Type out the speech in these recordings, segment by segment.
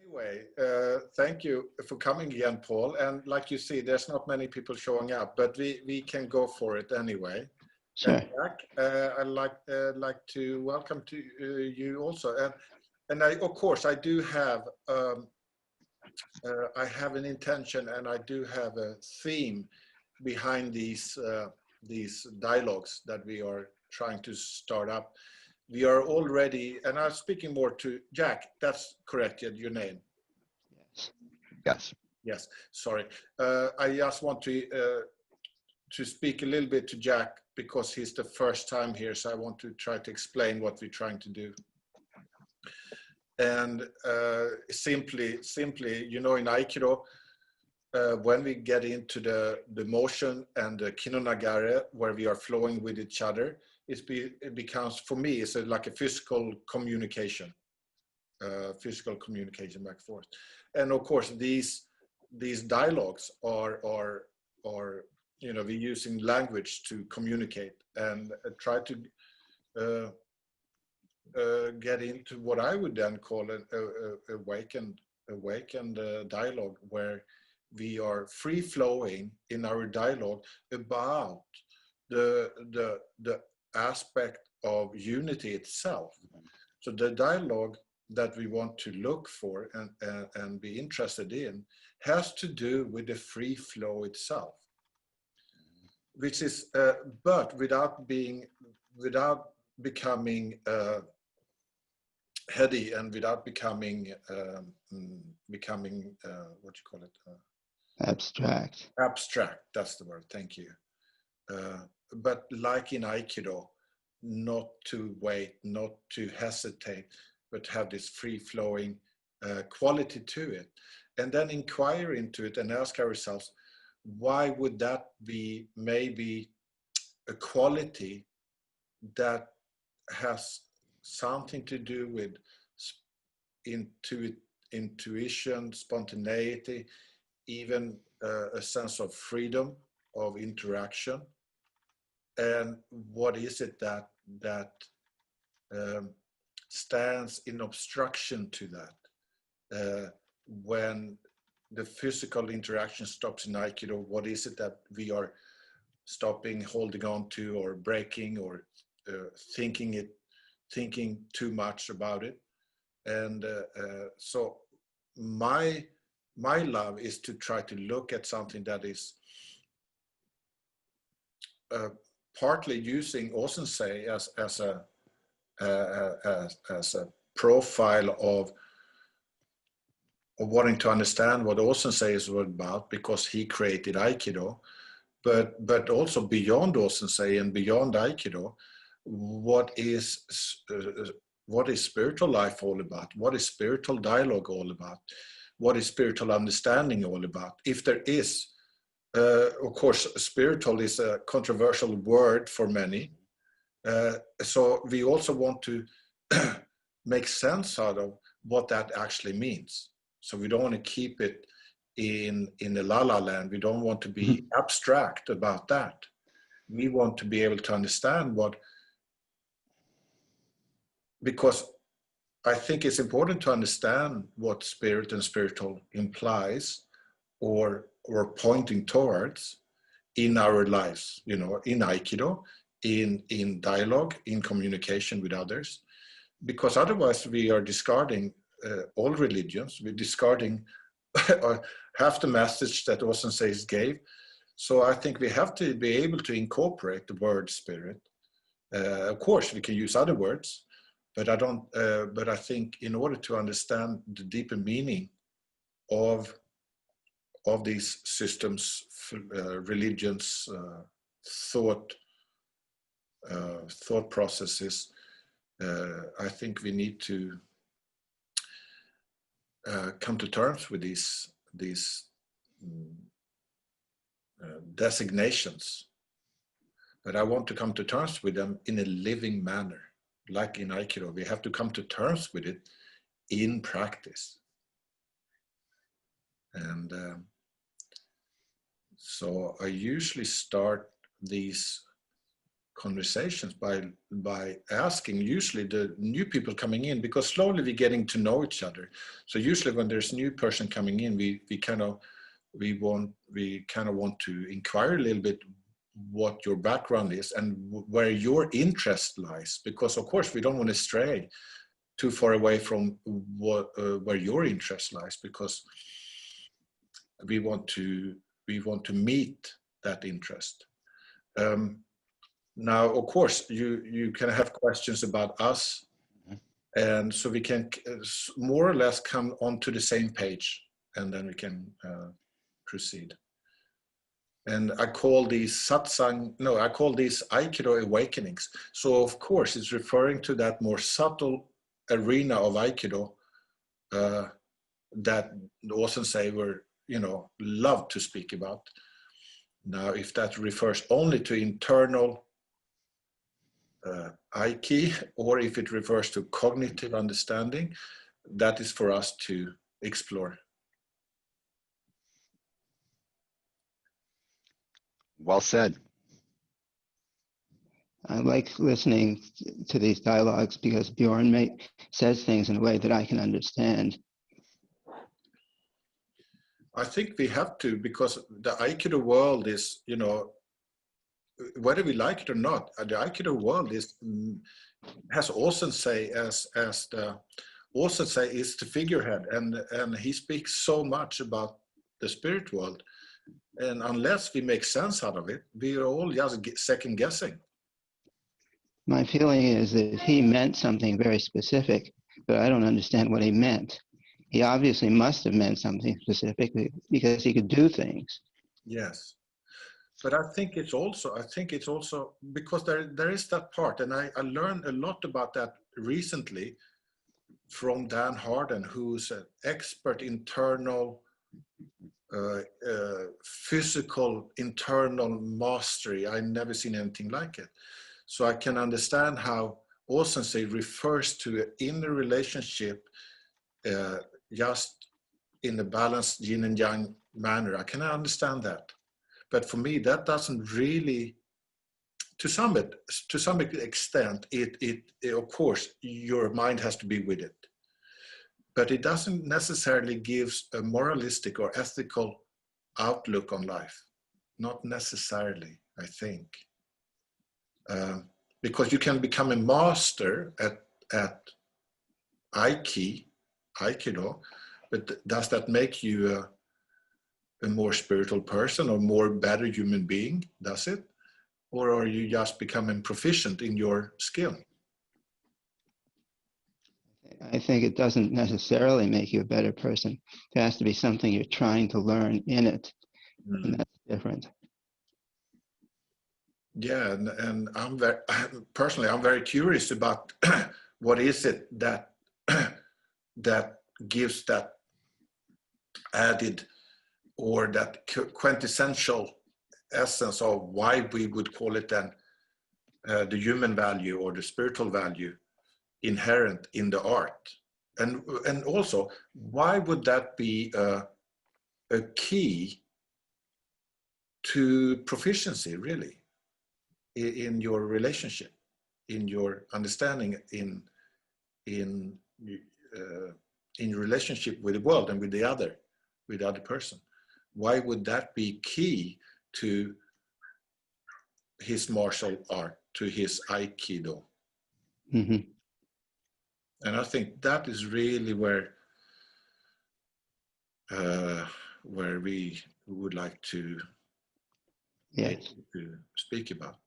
Anyway, thank you for coming again, Paul. And like you see, there's not many people showing up, but we can go for it anyway. Sure. And Jack, I'd like to welcome to you also. And of course, I do have I have an intention, and I do have a theme behind these dialogues that we are trying to start up. We are already, and I'm speaking more to Jack. That's correct, your name. Yes. Yes. Yes. Sorry. I just want to speak a little bit to Jack because he's the first time here. So I want to try to explain what we're trying to do. And simply, you know, in Aikido, when we get into the motion and the kinonagare, where we are flowing with each other, it becomes, for me, it's like a physical communication back and forth. And of course, these dialogues are you know, we're using language to communicate and try to get into what I would then call an awakened dialogue, where we are free flowing in our dialogue about the aspect of unity itself. So the dialogue that we want to look for and be interested in has to do with the free flow itself, which is but without becoming heady and without becoming what you call it, Abstract. Abstract, that's the word, thank you. But like in Aikido, not to wait, not to hesitate, but have this free-flowing quality to it. And then inquire into it and ask ourselves, why would that be maybe a quality that has something to do with intuition, spontaneity, even a sense of freedom of interaction? And what is it that stands in obstruction to that? When the physical interaction stops in Aikido, what is it that we are stopping, holding on to, or breaking, or thinking too much about it? And so my love is to try to look at something that is partly using O Sensei as a profile of wanting to understand what O Sensei is all about, because he created Aikido, but also beyond O Sensei and beyond Aikido, what is spiritual life all about? What is spiritual dialogue all about? What is spiritual understanding all about? If there is, of course, spiritual is a controversial word for many. So we also want to make sense out of what that actually means. So we don't want to keep it in the la-la land. We don't want to be abstract about that. We want to be able to understand because I think it's important to understand what spirit and spiritual implies or pointing towards in our lives, you know, in Aikido, in dialogue, in communication with others, because otherwise we are discarding all religions. We're discarding half the message that O Sensei gave. So I think we have to be able to incorporate the word spirit. Of course, we can use other words, but I don't. But I think in order to understand the deeper meaning of these systems, religions, thought processes, I think we need to come to terms with these designations. But I want to come to terms with them in a living manner. Like in Aikido, we have to come to terms with it in practice. And so I usually start these conversations by asking usually the new people coming in, because slowly we're getting to know each other. So usually when there's a new person coming in, we kind of want to inquire a little bit what your background is and where your interest lies, because of course we don't want to stray too far away from where your interest lies, because we want to meet that interest. Now, of course, you can have questions about us, and so we can more or less come onto the same page, and then we can proceed. And I call these satsang, no, I call these Aikido Awakenings. So of course, it's referring to that more subtle arena of Aikido that the O Sensei were, love to speak about. Now, if that refers only to internal Aiki, or if it refers to cognitive understanding, that is for us to explore. Well said. I like listening to these dialogues because Bjorn says things in a way that I can understand. I think we have to, because the Aikido world is, whether we like it or not, the Aikido world has O Sensei as the O Sensei is the figurehead, and he speaks so much about the spirit world, and unless we make sense out of it, we are all just second guessing. My feeling is that he meant something very specific, but I don't understand what he meant. He obviously must have meant something specific because he could do things. Yes. But I think it's also because there is that part, and I learned a lot about that recently from Dan Harden, who's an expert internal physical internal mastery. I've never seen anything like it. So I can understand how O Sensei refers to an inner relationship just in a balanced yin and yang manner. I can understand that. But for me, that doesn't really, to some extent, it of course, your mind has to be with it. But it doesn't necessarily give a moralistic or ethical outlook on life. Not necessarily, I think. Because you can become a master at Aikido, but does that make you a more spiritual person or more better human being? Does it? Or are you just becoming proficient in your skill? I think it doesn't necessarily make you a better person. There has to be something you're trying to learn in it, and that's different. Yeah, and I'm very curious about what is it that that gives that added or that quintessential essence of why we would call it then the human value or the spiritual value inherent in the art, and also why would that be a key to proficiency really in your relationship, in your understanding, in relationship with the world and with the other person? Why would that be key to his martial art, to his Aikido? Mm-hmm. And I think that is really where we would like to, yes, to speak about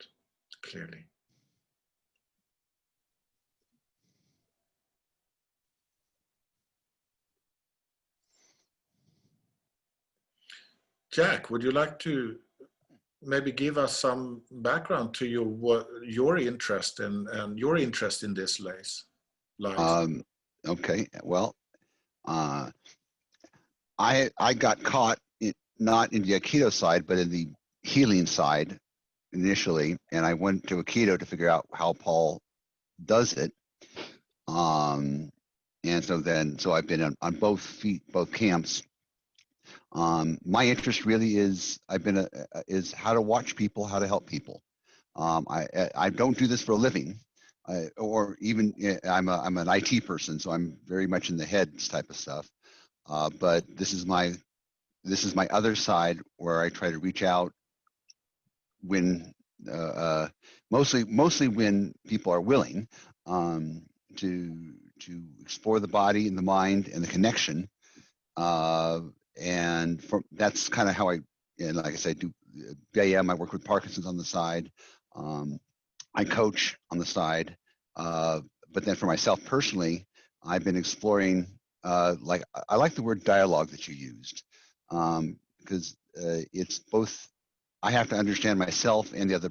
clearly. Jack, would you like to maybe give us some background to your interest and your interest in this lies? Okay, well, I got caught not in the Aikido side, but in the healing side initially, and I went to Aikido to figure out how Paul does it. And so I've been on both camps. My interest really is is how to watch people, how to help people. I don't do this for a living, or even I'm an IT person, so I'm very much in the heads type of stuff. But this is my other side where I try to reach out when mostly when people are willing to explore the body and the mind and the connection. And that's kind of how and like I said, do BAM. I work with Parkinson's on the side. I coach on the side. But then for myself personally, I've been exploring, like I like the word dialogue that you used, because it's both, I have to understand myself and the other,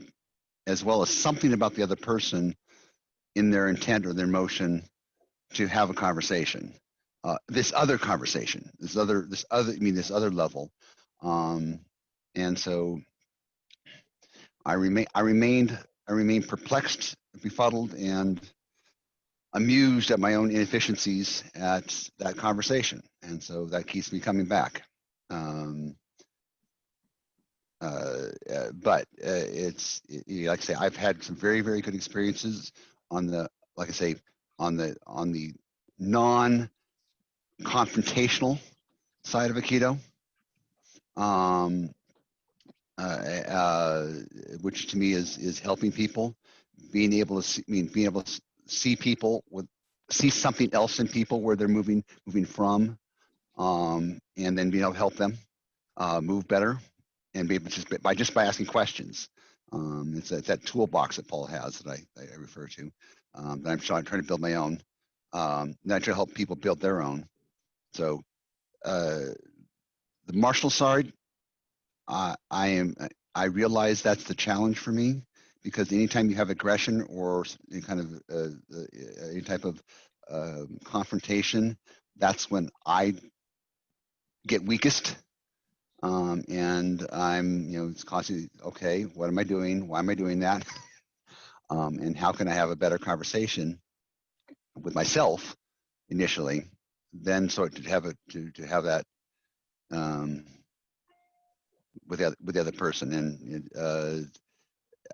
as well as something about the other person in their intent or their motion to have a conversation. This other conversation, this other level. And so I remained perplexed, befuddled, and amused at my own inefficiencies at that conversation. And so that keeps me coming back. But it's like I say, I've had some very, very good experiences on the, like I say, on the non-confrontational side of Aikido, which to me is helping people, being able to see people see something else in people where they're moving from, and then being able to help them move better, and be able just by asking questions. It's that toolbox that Paul has that I refer to. That I'm trying to build my own. Not to help people build their own. So the martial side, I realize that's the challenge for me, because anytime you have aggression or any kind of any type of confrontation, that's when I get weakest. And I'm, it's constantly, okay, what am I doing? Why am I doing that? And how can I have a better conversation with myself initially, then sort of to have that with the other person. And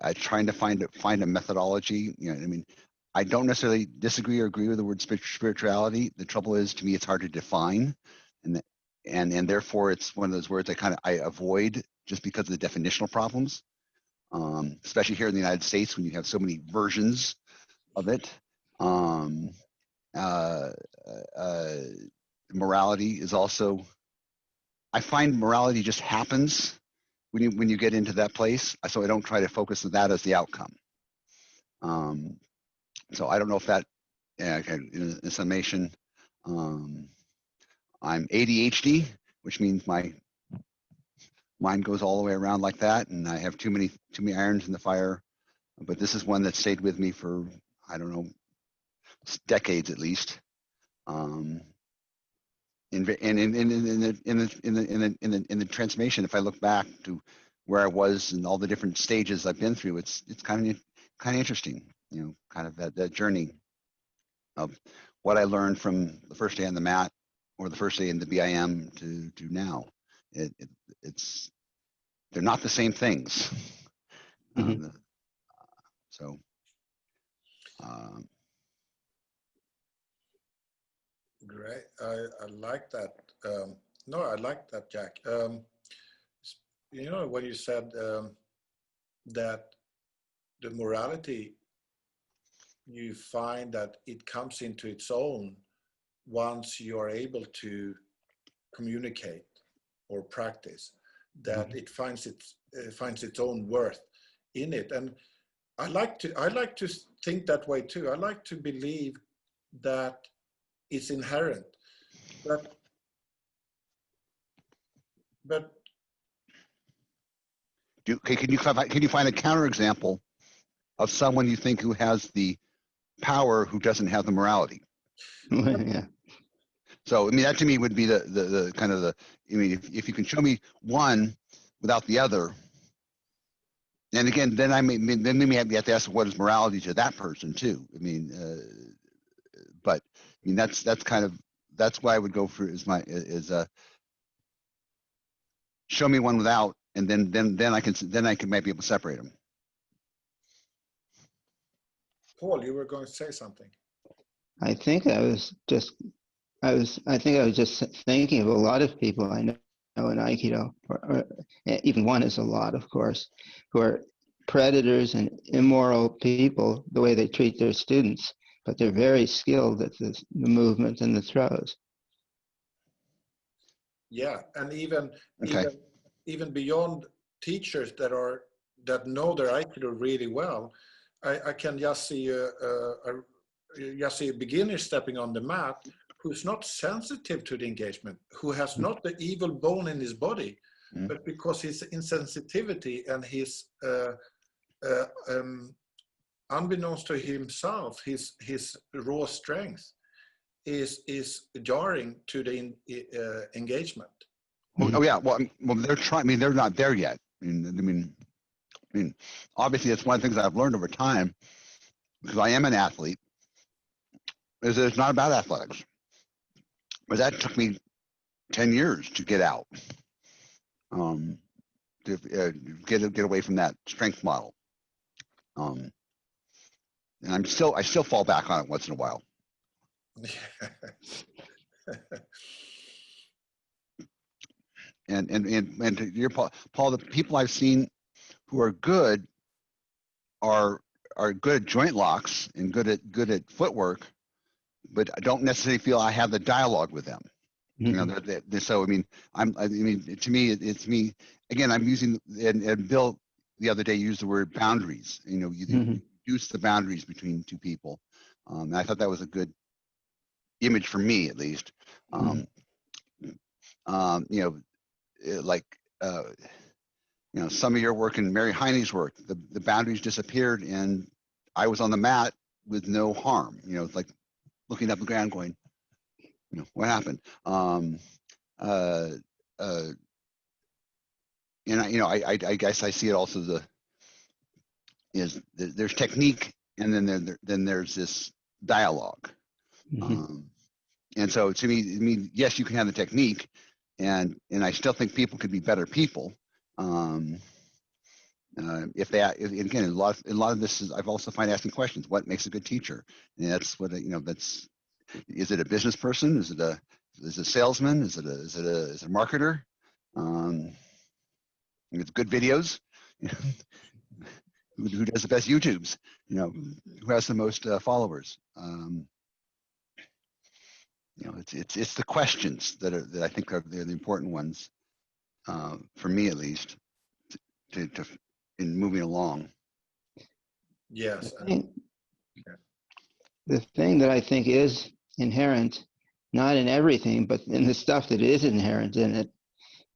I trying to find a methodology. I don't necessarily disagree or agree with the word spirituality. The trouble is, to me, it's hard to define, and therefore it's one of those words I avoid just because of the definitional problems, especially here in the United States when you have so many versions of it. Morality is also, I find morality just happens when you get into that place. So I don't try to focus on that as the outcome. So I don't know if that, in summation, I'm ADHD, which means my mind goes all the way around like that, and I have too many irons in the fire. But this is one that stayed with me for, I don't know, decades at least. In the transformation, if I look back to where I was and all the different stages I've been through, it's kind of interesting, kind of that journey of what I learned from the first day on the mat or the first day in the BIM to now. It's they're not the same things. Mm-hmm. So. Great. I like that. No, I like that, Jack. When you said that the morality, you find that it comes into its own once you are able to communicate or practice, that Mm-hmm. it finds its own worth in it. And I like to think that way too. I like to believe that it's inherent, but Can you find a counterexample of someone you think who has the power who doesn't have the morality? Yeah. So that to me would be the kind of the, if you can show me one without the other, and again, then then maybe have to ask what is morality to that person too. But that's kind of, that's why I would go for show me one without, and then I can might be able to separate them. Paul, you were going to say something. I think I was just thinking of a lot of people I know in Aikido, or even one is a lot, of course, who are predators and immoral people, the way they treat their students, but they're very skilled at the movement and the throws. Yeah, and even Okay. even beyond teachers that know their Aikido really well, I can just see a beginner stepping on the mat who's not sensitive to the engagement, who has not the evil bone in his body, but because his insensitivity and his unbeknownst to himself, his raw strength is jarring to the engagement. Oh yeah. Well, they're trying. I mean, they're not there yet. I mean, obviously, that's one of the things I've learned over time, because I am an athlete, is that it's not about athletics. But that took me 10 years to get out, to get away from that strength model. And I still fall back on it once in a while. And to your Paul, the people I've seen who are good are good at joint locks and good at footwork, but I don't necessarily feel I have the dialogue with them. You know, so I mean, to me, it's me again. I'm using, and Bill the other day used the word boundaries. You know, you reduce the boundaries between two people. And I thought that was a good image for me, at least. You know, like you know, some of your work and Mary Heine's work, the boundaries disappeared, and I was on the mat with no harm. You know, it's like looking up the ground, going, you know, what happened? And I guess I see it also there's technique, and then there's this dialogue. And so to me, I mean, yes, you can have the technique, and I still think people could be better people. Again, a lot of this is, I've also find asking questions. What makes a good teacher? And that's what, you know, is it a business person? Is it a salesman? Is it a marketer? It's good videos. Who does the best YouTubes? You know, who has the most followers? You know, it's the questions that I think they're the important ones, for me at least, to in moving along. Yes. The thing that I think is inherent, not in everything, but in the stuff that is inherent in it,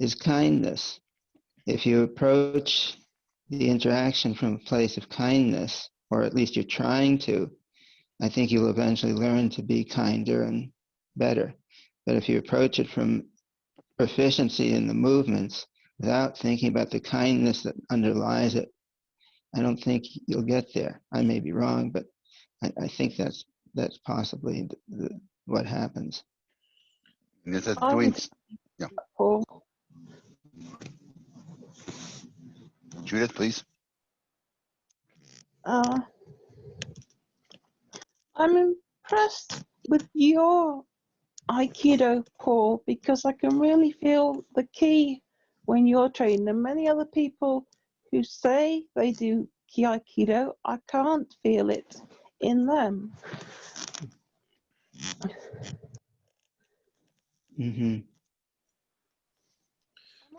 is kindness. If you approach the interaction from a place of kindness, or at least you're trying to, I think you'll eventually learn to be kinder and better. But if you approach it from proficiency in the movements without thinking about the kindness that underlies it, I don't think you'll get there. I may be wrong, but I think that's possibly what happens. Yeah. Paul. Judith, please. I'm impressed with your Aikido, Paul, because I can really feel the key when you're training. And many other people who say they do Aikido, I can't feel it in them. I'm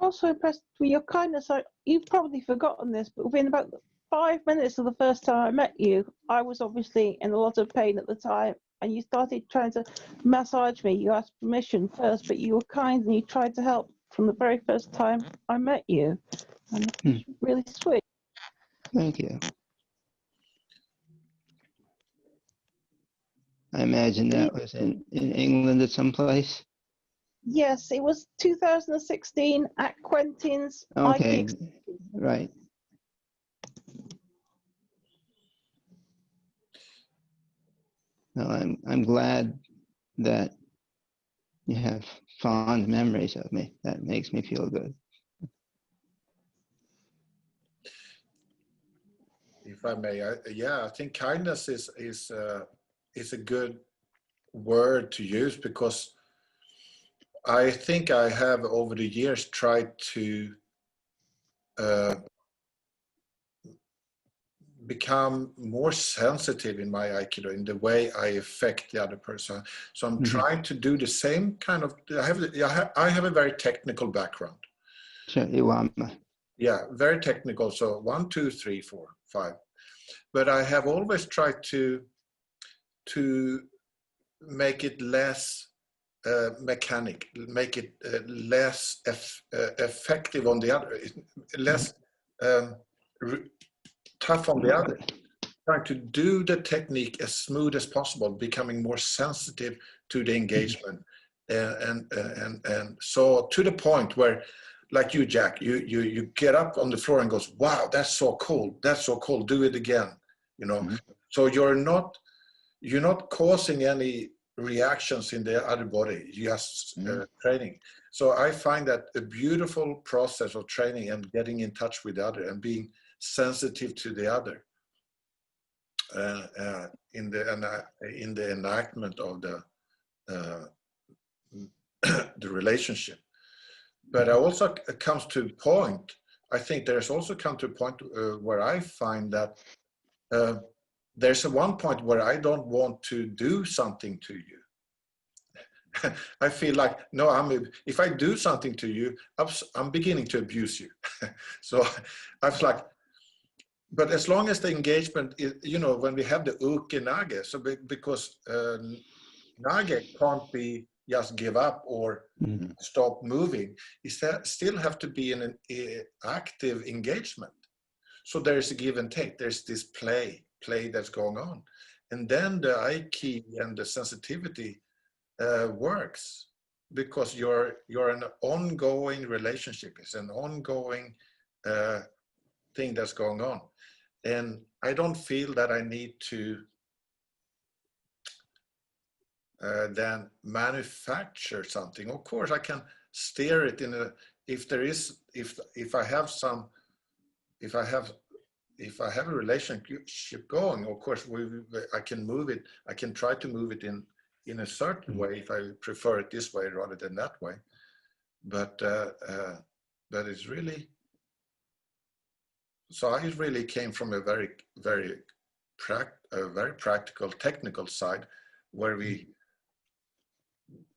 also impressed with your kindness. You've probably forgotten this, but within about 5 minutes of the first time I met you, I was obviously in a lot of pain at the time, and you started trying to massage me. You asked permission first, but you were kind and you tried to help from the very first time I met you. And it's really sweet. Thank you. I imagine that was in England at some place. Yes, it was 2016 at Quentin's. Okay, right. Well, I'm glad that you have fond memories of me. That makes me feel good. if I may, I think kindness is a good word to use, because I think I have over the years tried to become more sensitive in my Aikido, in the way I affect the other person. So I'm trying to do the same kind of, I have a very technical background. Sure, Iwama. Yeah, very technical. So 1, 2, 3, 4, 5. But I have always tried to make it less mechanic, make it less effective on the other, less tough on the other. Trying to do the technique as smooth as possible, becoming more sensitive to the engagement, and so to the point where, like you, Jack, you get up on the floor and goes, wow, that's so cool, that's so cool, do it again, you know. So you're not causing any reactions in the other body, just training. So I find that a beautiful process of training and getting in touch with the other and being sensitive to the other in the enactment of the the relationship. But I also comes to a point, I think there's also come to a point where I find that there's one point where I don't want to do something to you. I feel like, no, if I do something to you, I'm beginning to abuse you. So I was like, but as long as the engagement is, you know, when we have the uke nage, so because nage can't be just give up or stop moving, it still have to be in an active engagement. So there's a give and take, there's this play that's going on. And then the Aiki and the sensitivity works, because you're an ongoing relationship. It's an ongoing thing that's going on. And I don't feel that I need to then manufacture something. Of course, I can steer it in a, if I have a relationship going, of course, I can move it. I can try to move it in a certain way if I prefer it this way rather than that way. But it's really, so I really came from a very practical, technical side, where we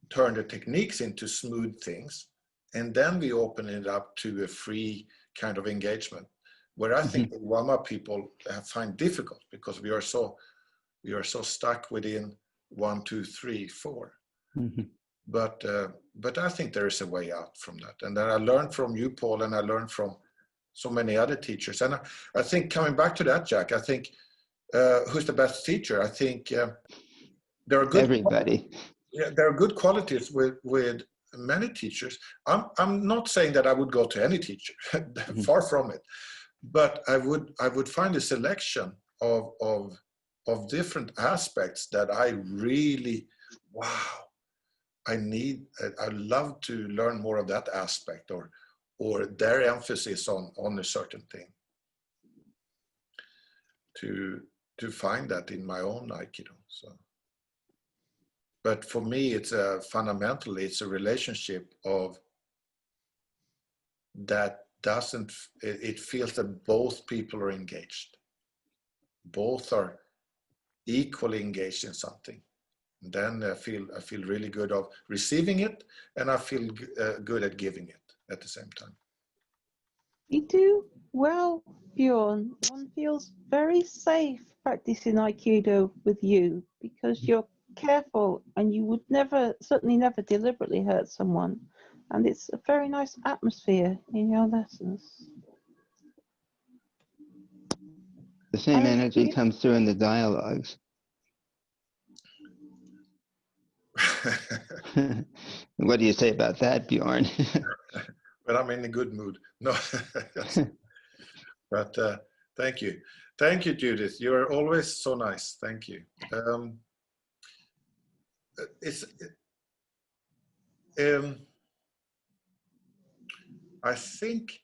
turn the techniques into smooth things, and then we open it up to a free kind of engagement, where I think the Wama people find difficult, because we are so stuck within 1, 2, 3, 4. But I think there is a way out from that, and then I learned from you, Paul, and I learned from so many other teachers. And I think, coming back to that, Jack, I think who's the best teacher? I think there are good everybody. Yeah, there are good qualities with many teachers. I'm not saying that I would go to any teacher, far from it, but I would find a selection of different aspects that I really, wow, I'd love to learn more of that aspect, or their emphasis on a certain thing, to find that in my own Aikido. So, but for me, it's fundamentally, it's a relationship of that it feels that both people are engaged. Both are equally engaged in something. And then I feel really good of receiving it, and I feel good at giving it at the same time. You do well, Bjorn. One feels very safe practicing Aikido with you, because you're careful and you would certainly never deliberately hurt someone. And it's a very nice atmosphere in your lessons. The same energy comes through in the dialogues. What do you say about that, Bjorn? But I'm in a good mood. No, but thank you. Thank you, Judith. You're always so nice. Thank you. I think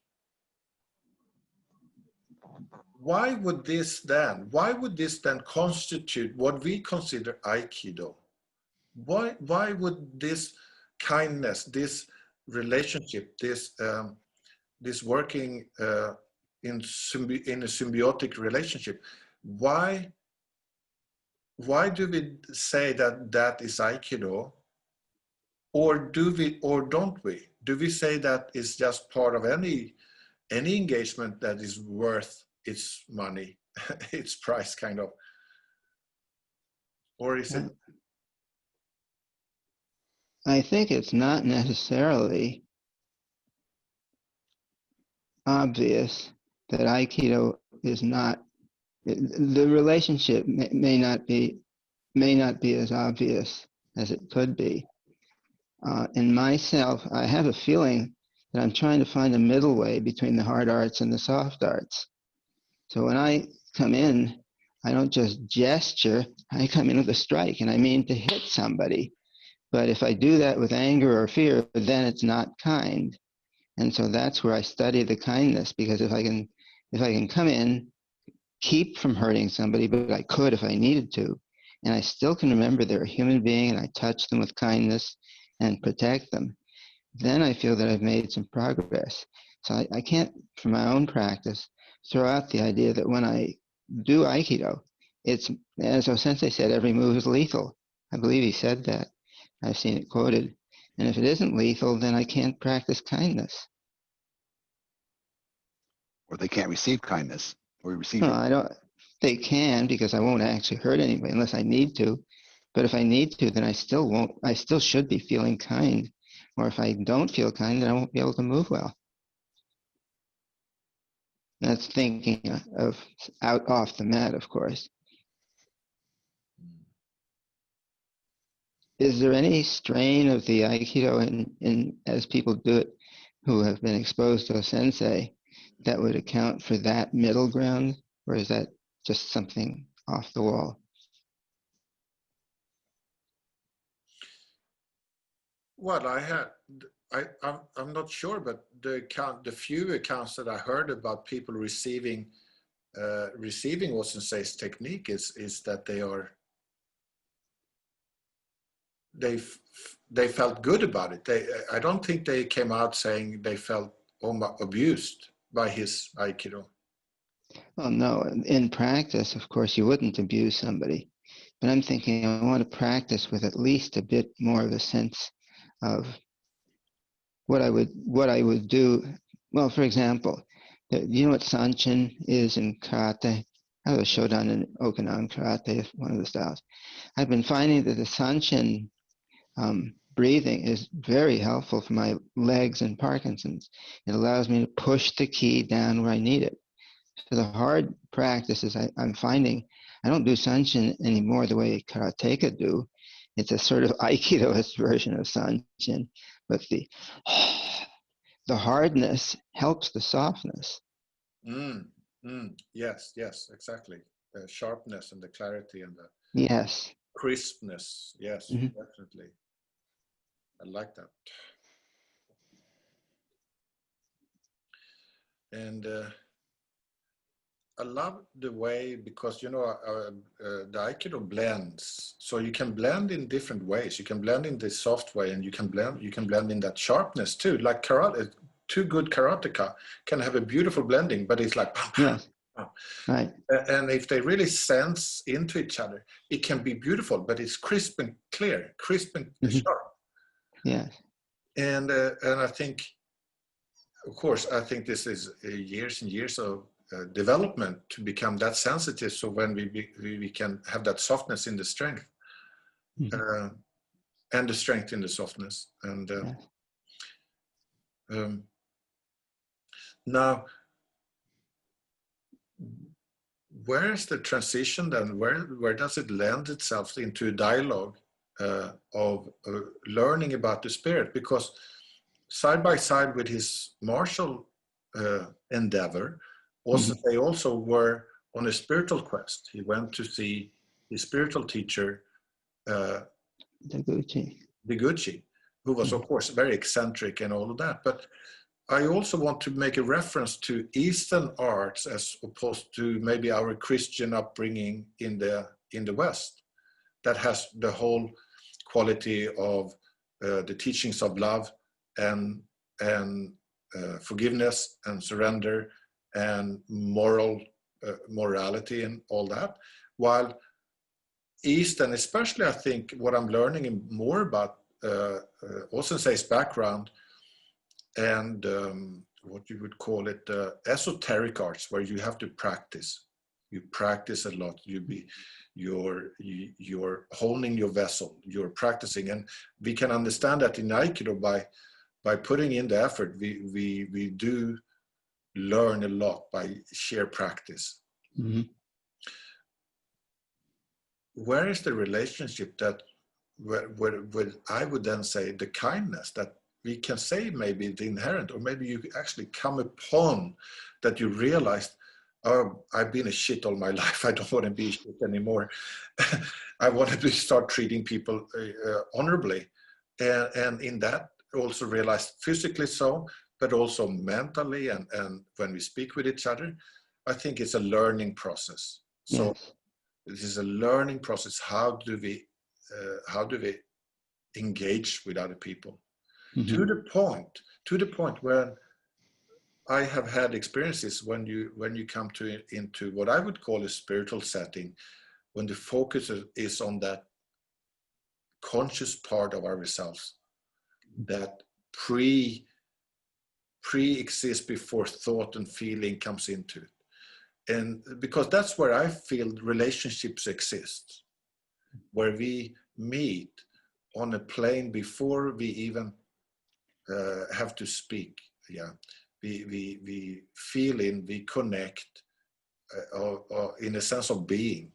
why would this then constitute what we consider Aikido? Why would this kindness, this relationship, this working in a symbiotic relationship, why do we say that is Aikido, or don't we? Do we say that is just part of any engagement that is worth its money, its price, kind of? Or is it? I think it's not necessarily obvious that Aikido is not, the relationship may not be as obvious as it could be. In myself, I have a feeling that I'm trying to find a middle way between the hard arts and the soft arts. So when I come in, I don't just gesture, I come in with a strike, and I mean to hit somebody. But if I do that with anger or fear, then it's not kind. And so that's where I study the kindness, because if I can come in, keep from hurting somebody, but I could if I needed to, and I still can remember they're a human being and I touch them with kindness and protect them, then I feel that I've made some progress. So I can't, from my own practice, throw out the idea that when I do Aikido, it's, as O Sensei said, every move is lethal. I believe he said that. I've seen it quoted. And if it isn't lethal, then I can't practice kindness. Or they can't receive kindness, or receive No, it. I don't. They can, because I won't actually hurt anybody unless I need to. But if I need to, then I still won't. I still should be feeling kind. Or if I don't feel kind, then I won't be able to move well. That's thinking of out off the mat, of course. Is there any strain of the Aikido in as people do it who have been exposed to a sensei that would account for that middle ground? Or is that just something off the wall? Well, I'm not sure, but the few accounts that I heard about people receiving O Sensei's technique is that they felt good about it. I don't think they came out saying they felt abused by his Aikido. Well, no, in practice, of course, you wouldn't abuse somebody. But I'm thinking I want to practice with at least a bit more of a sense of what I would do. Well, for example, you know what Sanchin is in karate? I have a shodan in Okinawan karate, one of the styles. I've been finding that the Sanchin breathing is very helpful for my legs and Parkinson's. It allows me to push the ki down where I need it. So the hard practices I'm finding, I don't do Sanchin anymore the way karateka do. It's a sort of Aikidoist version of Sanchin, but the hardness helps the softness. Yes, exactly. The sharpness and the clarity and the Yes. crispness. Yes, definitely. I like that. And I love the way, because the Aikido blends, so you can blend in different ways. You can blend in the soft way, and you can blend in that sharpness too. Like karate, two good karateka can have a beautiful blending, but it's like yes, right. And if they really sense into each other, it can be beautiful, but it's crisp and clear, crisp and sharp. Yes. And I think, of course, I think this is years and years of development to become that sensitive, so when we can have that softness in the strength, and the strength in the softness. And now, where is the transition then? Where does it lend itself into a dialogue of learning about the spirit? Because side by side with his martial endeavor, they also were on a spiritual quest. He went to see his spiritual teacher, Deguchi, who was, of course, very eccentric and all of that. But I also want to make a reference to Eastern arts as opposed to maybe our Christian upbringing in the West, that has the whole quality of the teachings of love and forgiveness and surrender and morality and all that. While Eastern, especially I think what I'm learning more about O Sensei's background and what you would call it esoteric arts, where you have to practice. You practice a lot. You're honing your vessel. You're practicing, and we can understand that in Aikido by putting in the effort. We do learn a lot by sheer practice. Mm-hmm. Where is the relationship that where I would then say the kindness that we can say maybe the inherent, or maybe you actually come upon that you realized, oh, I've been a shit all my life. I don't want to be a shit anymore. I wanted to start treating people honorably. And in that also realized physically so, but also mentally. And when we speak with each other, I think it's a learning process. So Yes. this is a learning process. How do we engage with other people? Mm-hmm. To the point where I have had experiences when you come into what I would call a spiritual setting, when the focus is on that conscious part of ourselves that pre-exists before thought and feeling comes into it. And because that's where I feel relationships exist, where we meet on a plane before we even have to speak. Yeah, we feel we connect or in a sense of being,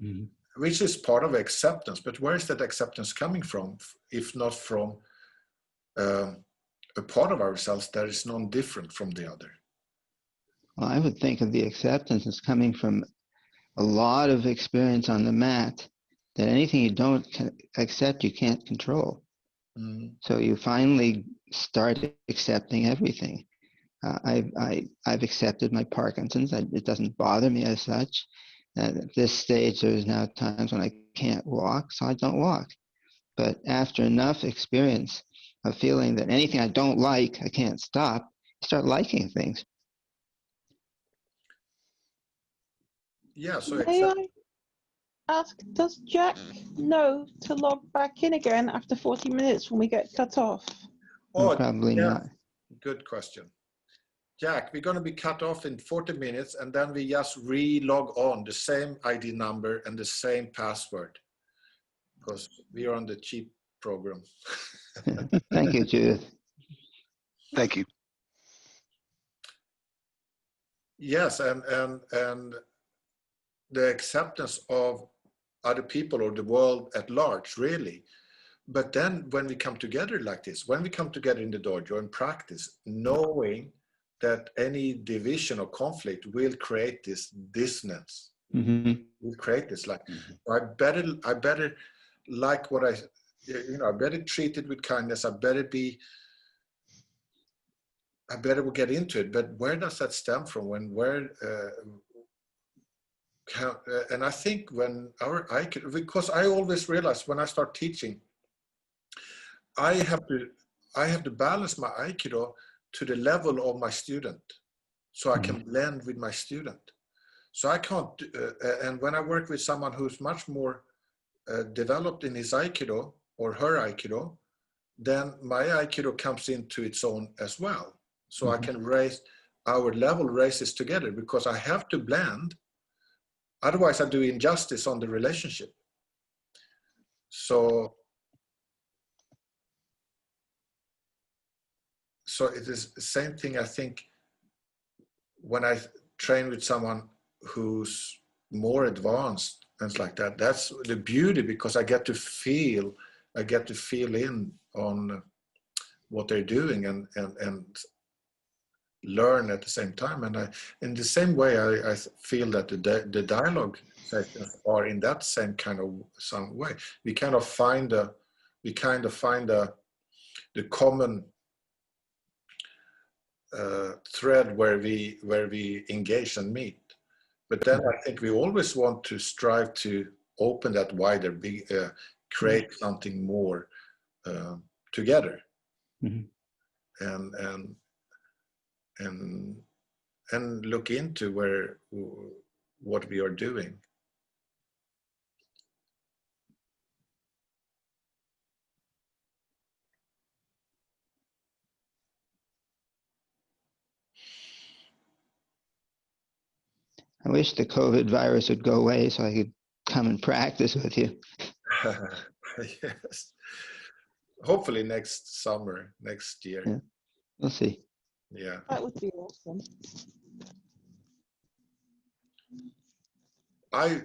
Mm-hmm. which is part of acceptance. But where is that acceptance coming from, if not from a part of ourselves that is non-different from the other? Well, I would think of the acceptance as coming from a lot of experience on the mat, that anything you don't accept, you can't control. Mm. So you finally start accepting everything. I've accepted my Parkinson's. It doesn't bother me as such. At this stage, there's now times when I can't walk, so I don't walk. But after enough experience of feeling that anything I don't like, I can't stop, I start liking things. Yeah, so May I ask, does Jack know to log back in again after 40 minutes when we get cut off? Oh, Probably yeah, not. good question. Jack, we're going to be cut off in 40 minutes and then we just re-log on the same ID number and the same password, because we are on the cheap program. Thank you, Judith. Thank you. Yes, and the acceptance of other people or the world at large, really. But then when we come together like this, when we come together in the dojo and practice, knowing that any division or conflict will create this dissonance, Mm-hmm. will create this like, I better like what I better treat it with kindness. I better get into it. But where does that stem from? And I think when because I always realize when I start teaching, I have to balance my Aikido to the level of my student, so I can blend with my student. So I can't, and when I work with someone who's much more developed in his Aikido or her Aikido, then my Aikido comes into its own as well. So I can our level raises together, because I have to blend. Otherwise I do injustice on the relationship. So it is the same thing, I think, when I train with someone who's more advanced and it's like that. That's the beauty, because I get to feel in on what they're doing and learn at the same time. And in the same way, I feel that the dialogue sessions are in that same kind of some way. We kind of find the common thread where we engage and meet. But then I think we always want to strive to open that wider, create something more together, and look into what we are doing. I wish the COVID virus would go away so I could come and practice with you. Yes. Hopefully next summer, next year. Yeah. We'll see. Yeah. That would be awesome. I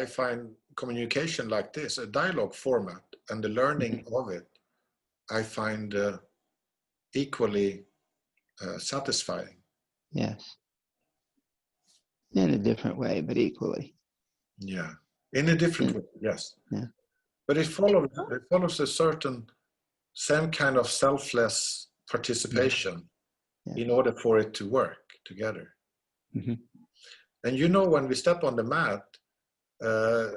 find communication like this, a dialogue format, and the learning of it, I find equally satisfying. Yes. In a different way, but equally. Yeah, in a different way, yes. Yeah. But it follows a certain same kind of selfless participation in order for it to work together. And you know, when we step on the mat,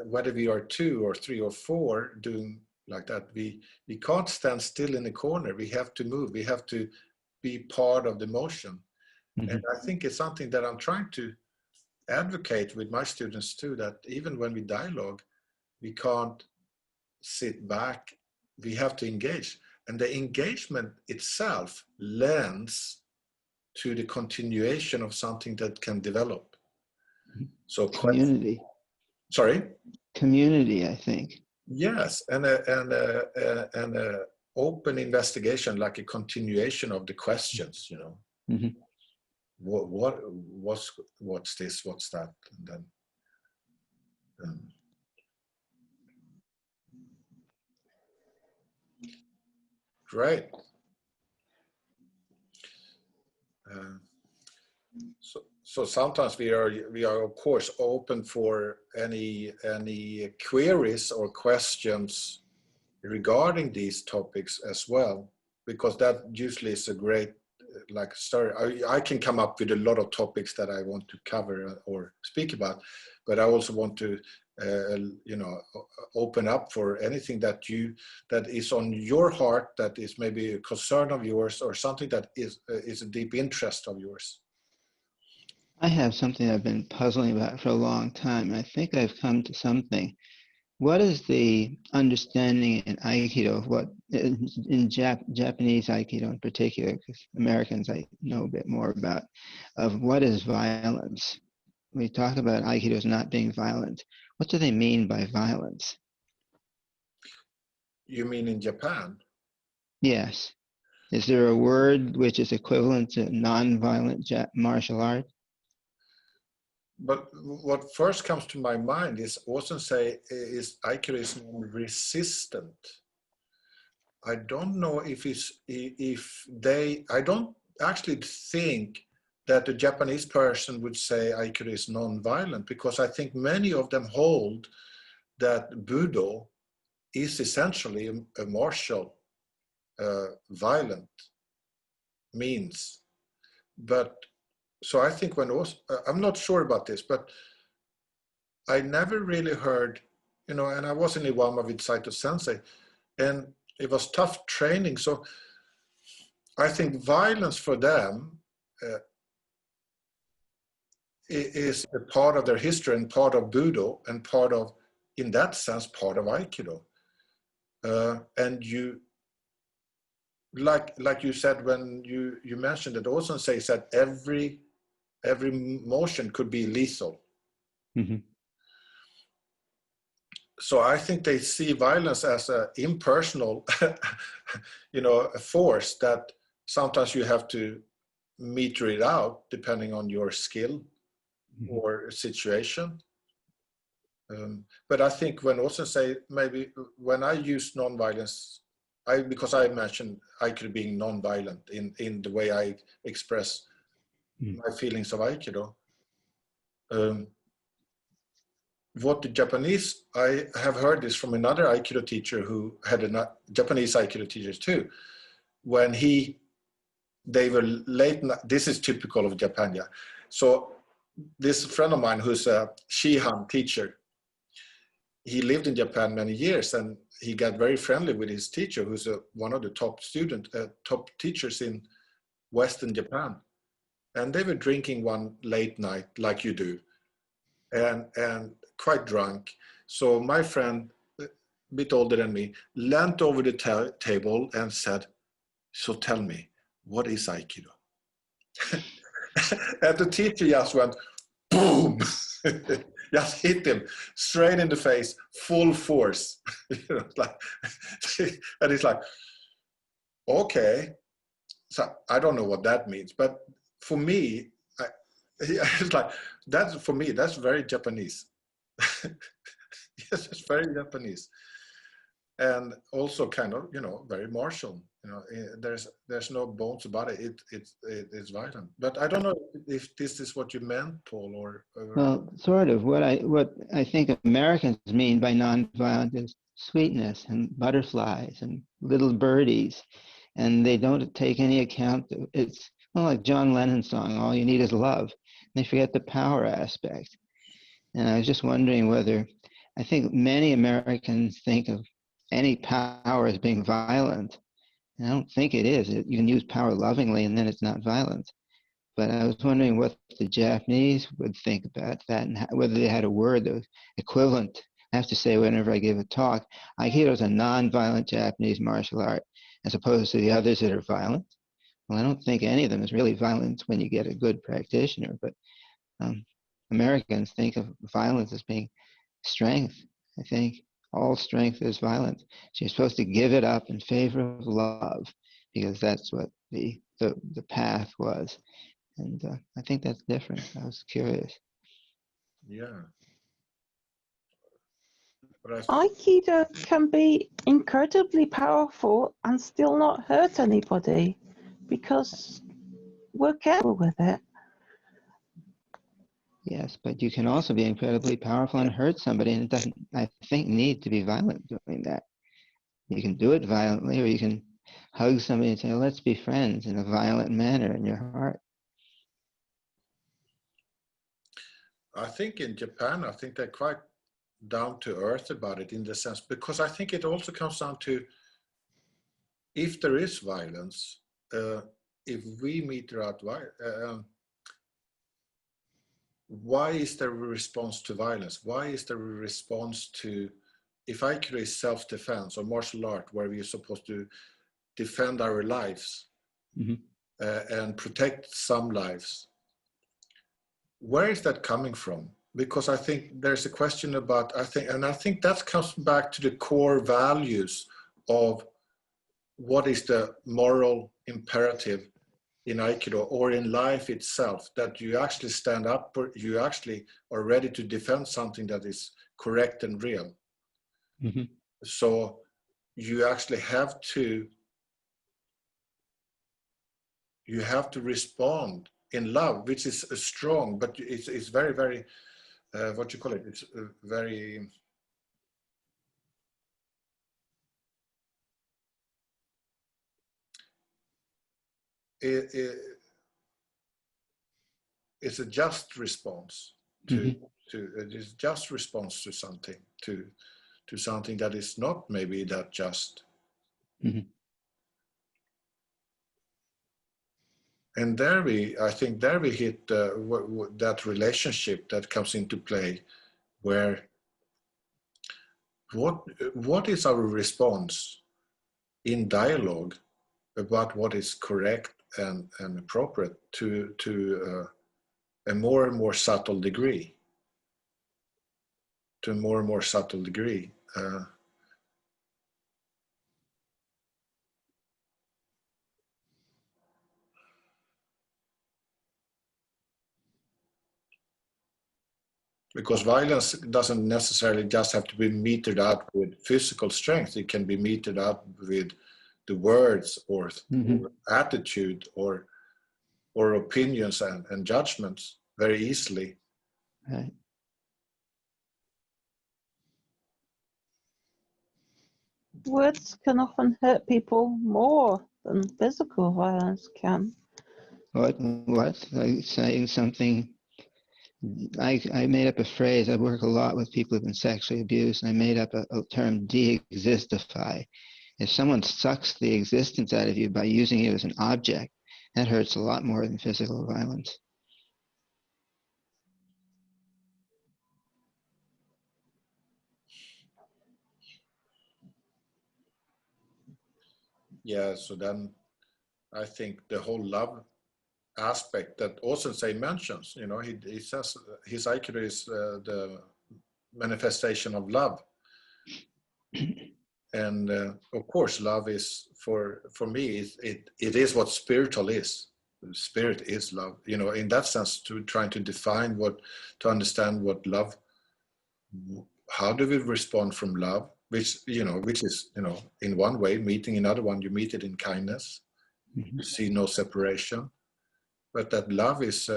whether we are 2 or 3 or 4 doing like that, we can't stand still in a corner. We have to move. We have to be part of the motion. And I think it's something that I'm trying to advocate with my students too, that even when we dialogue, we can't sit back. We have to engage. And the engagement itself lends to the continuation of something that can develop. So community. Sorry? Community, I think. Yes, and a open investigation, like a continuation of the questions, you know. What's this, what's that, and then great. So sometimes we are of course open for any queries or questions regarding these topics as well, because that usually is a great story. I can come up with a lot of topics that I want to cover or speak about, but I also want to open up for anything that is on your heart, that is maybe a concern of yours, or something that is a deep interest of yours. I have something I've been puzzling about for a long time. I think I've come to something. What is the understanding in Aikido, in Japanese Aikido in particular, because Americans I know a bit more about, of what is violence? We talk about Aikido as not being violent. What do they mean by violence? You mean in Japan? Yes. Is there a word which is equivalent to non-violent martial art? But what first comes to my mind is O Sensei is Aikido is non-resistant. I don't know I don't actually think that the Japanese person would say Aikido is non-violent, because I think many of them hold that Budo is essentially a martial, violent means. But so I think I'm not sure about this, but I never really heard, and I was in Iwama with Saito Sensei, and it was tough training. So I think violence for them is a part of their history and part of Budo, and part of, in that sense, part of Aikido. And you, like you said when you mentioned that O Sensei said every motion could be lethal. So I think they see violence as an impersonal, a force that sometimes you have to meter it out depending on your skill or situation. But I think when O Sensei, maybe when I use non-violence, because I mentioned Aikido being non-violent in the way I express my feelings of Aikido. What the Japanese, I have heard this from another Aikido teacher who had a Japanese Aikido teacher too, when he they were late. This is typical of Japan, yeah. So this friend of mine who's a Shihan teacher, he lived in Japan many years, and he got very friendly with his teacher, who's one of the top teachers in Western Japan. And they were drinking one late night, like you do, and quite drunk. So my friend, a bit older than me, leant over the table and said, "So tell me, what is Aikido?" And the teacher just went, boom, just hit him straight in the face, full force. Like, and he's like, okay. So I don't know what that means, but for me, it's like, for me, that's very Japanese. Yes, it's very Japanese. And also kind of, very martial. There's no bones about it. It's violent. But I don't know if this is what you meant, Paul, or Well, sort of. What I think Americans mean by nonviolent is sweetness and butterflies and little birdies, and they don't take any account. It's like John Lennon's song, "All you need is love." They forget the power aspect. And I was just wondering whether, I think many Americans think of any power as being violent. And I don't think it is. You can use power lovingly and then it's not violent. But I was wondering what the Japanese would think about that, and whether they had a word that was equivalent. I have to say, whenever I give a talk, Aikido is a non-violent Japanese martial art, as opposed to the others that are violent. Well, I don't think any of them is really violent when you get a good practitioner, but Americans think of violence as being strength. I think all strength is violence. So you're supposed to give it up in favor of love, because that's what the path was. And I think that's different. I was curious. yeah. Aikido can be incredibly powerful and still not hurt anybody because we're careful with it. Yes, but you can also be incredibly powerful and hurt somebody, and it doesn't, I think, need to be violent doing that. You can do it violently, or you can hug somebody and say, "Let's be friends," in a violent manner in your heart. I think in Japan, I think they're quite down to earth about it, in the sense, because I think it also comes down to, if there is violence, if we meter out why is there a response to violence? Why is there a response to, if Aikido is self-defense or martial art, where we are supposed to defend our lives and protect some lives, where is that coming from? Because I think there's a question about, I think that comes back to the core values of what is the moral imperative in Aikido or in life itself, that you actually stand up, or you actually are ready to defend something that is correct and real. So you actually have to respond in love, which is strong, but it's very, very, what you call it, it's very, it's a just response to it is just response to something, to something that is not maybe that just. And I think there we hit that relationship that comes into play, where what is our response in dialogue about what is correct and appropriate to a more and more subtle degree, because violence doesn't necessarily just have to be metered out with physical strength. It can be metered out with the words or attitude or opinions and judgments very easily. Right. Words can often hurt people more than physical violence can. What? Like saying something. I made up a phrase. I work a lot with people who've been sexually abused, and I made up a term, de-existify. If someone sucks the existence out of you by using you as an object, that hurts a lot more than physical violence. Yeah, so then I think the whole love aspect that O Sensei mentions, you know, he says his Aikido is the manifestation of love. And of course, love is, for me, it is what spiritual is. Spirit is love, you know, in that sense, to trying to define to understand what love, how do we respond from love, which is, you know, in one way, meeting another one, you meet it in kindness, you see no separation, but that love is,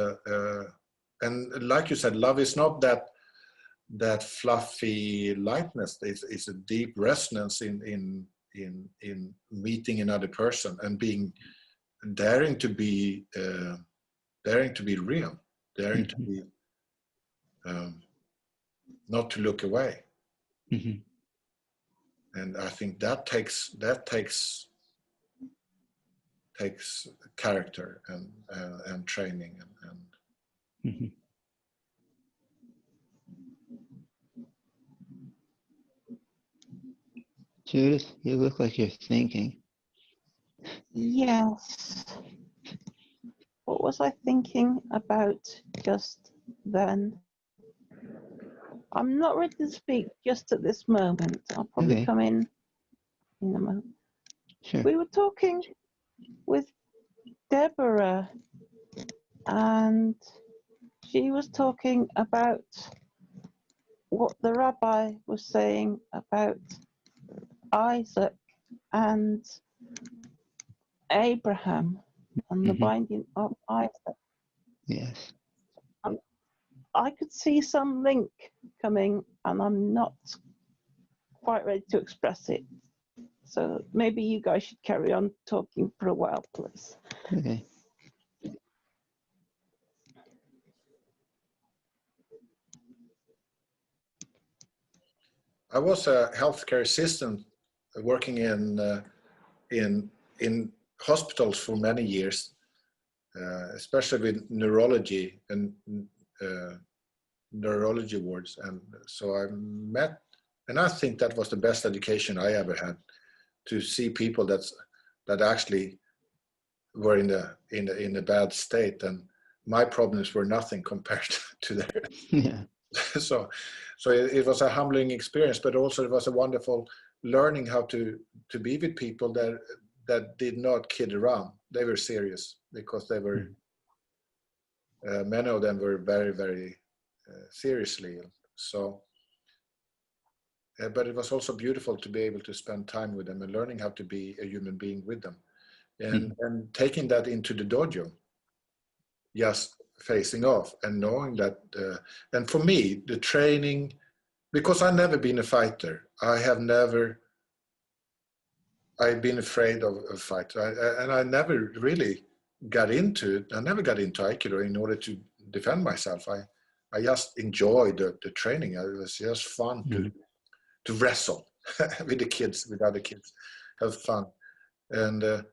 and like you said, love is not that fluffy lightness. It's a deep resonance in meeting another person and daring to be real, daring to be not to look away. And I think that takes character and training and Judith, you look like you're thinking. Yes. What was I thinking about just then? I'm not ready to speak just at this moment. I'll probably come in a moment. Sure. We were talking with Deborah, and she was talking about what the rabbi was saying about Isaac and Abraham and the binding of Isaac. Yes. I could see some link coming, and I'm not quite ready to express it. So maybe you guys should carry on talking for a while, please. Okay. I was a healthcare assistant working in hospitals for many years, especially with neurology and neurology wards. And so I met, and I think that was the best education I ever had, to see people that actually were in a bad state, and my problems were nothing compared to theirs. Yeah. So it was a humbling experience, but also it was a wonderful learning how to be with people that did not kid around. They were serious, because they were many of them were very, very seriously ill. So but it was also beautiful to be able to spend time with them and learning how to be a human being with them, and taking that into the dojo, just facing off and knowing that, and for me, the training, because I've never been a fighter, I've been afraid of a fight, and I never really got into it. I never got into Aikido in order to defend myself. I just enjoyed the training. It was just fun to wrestle with the kids, with other kids, have fun. And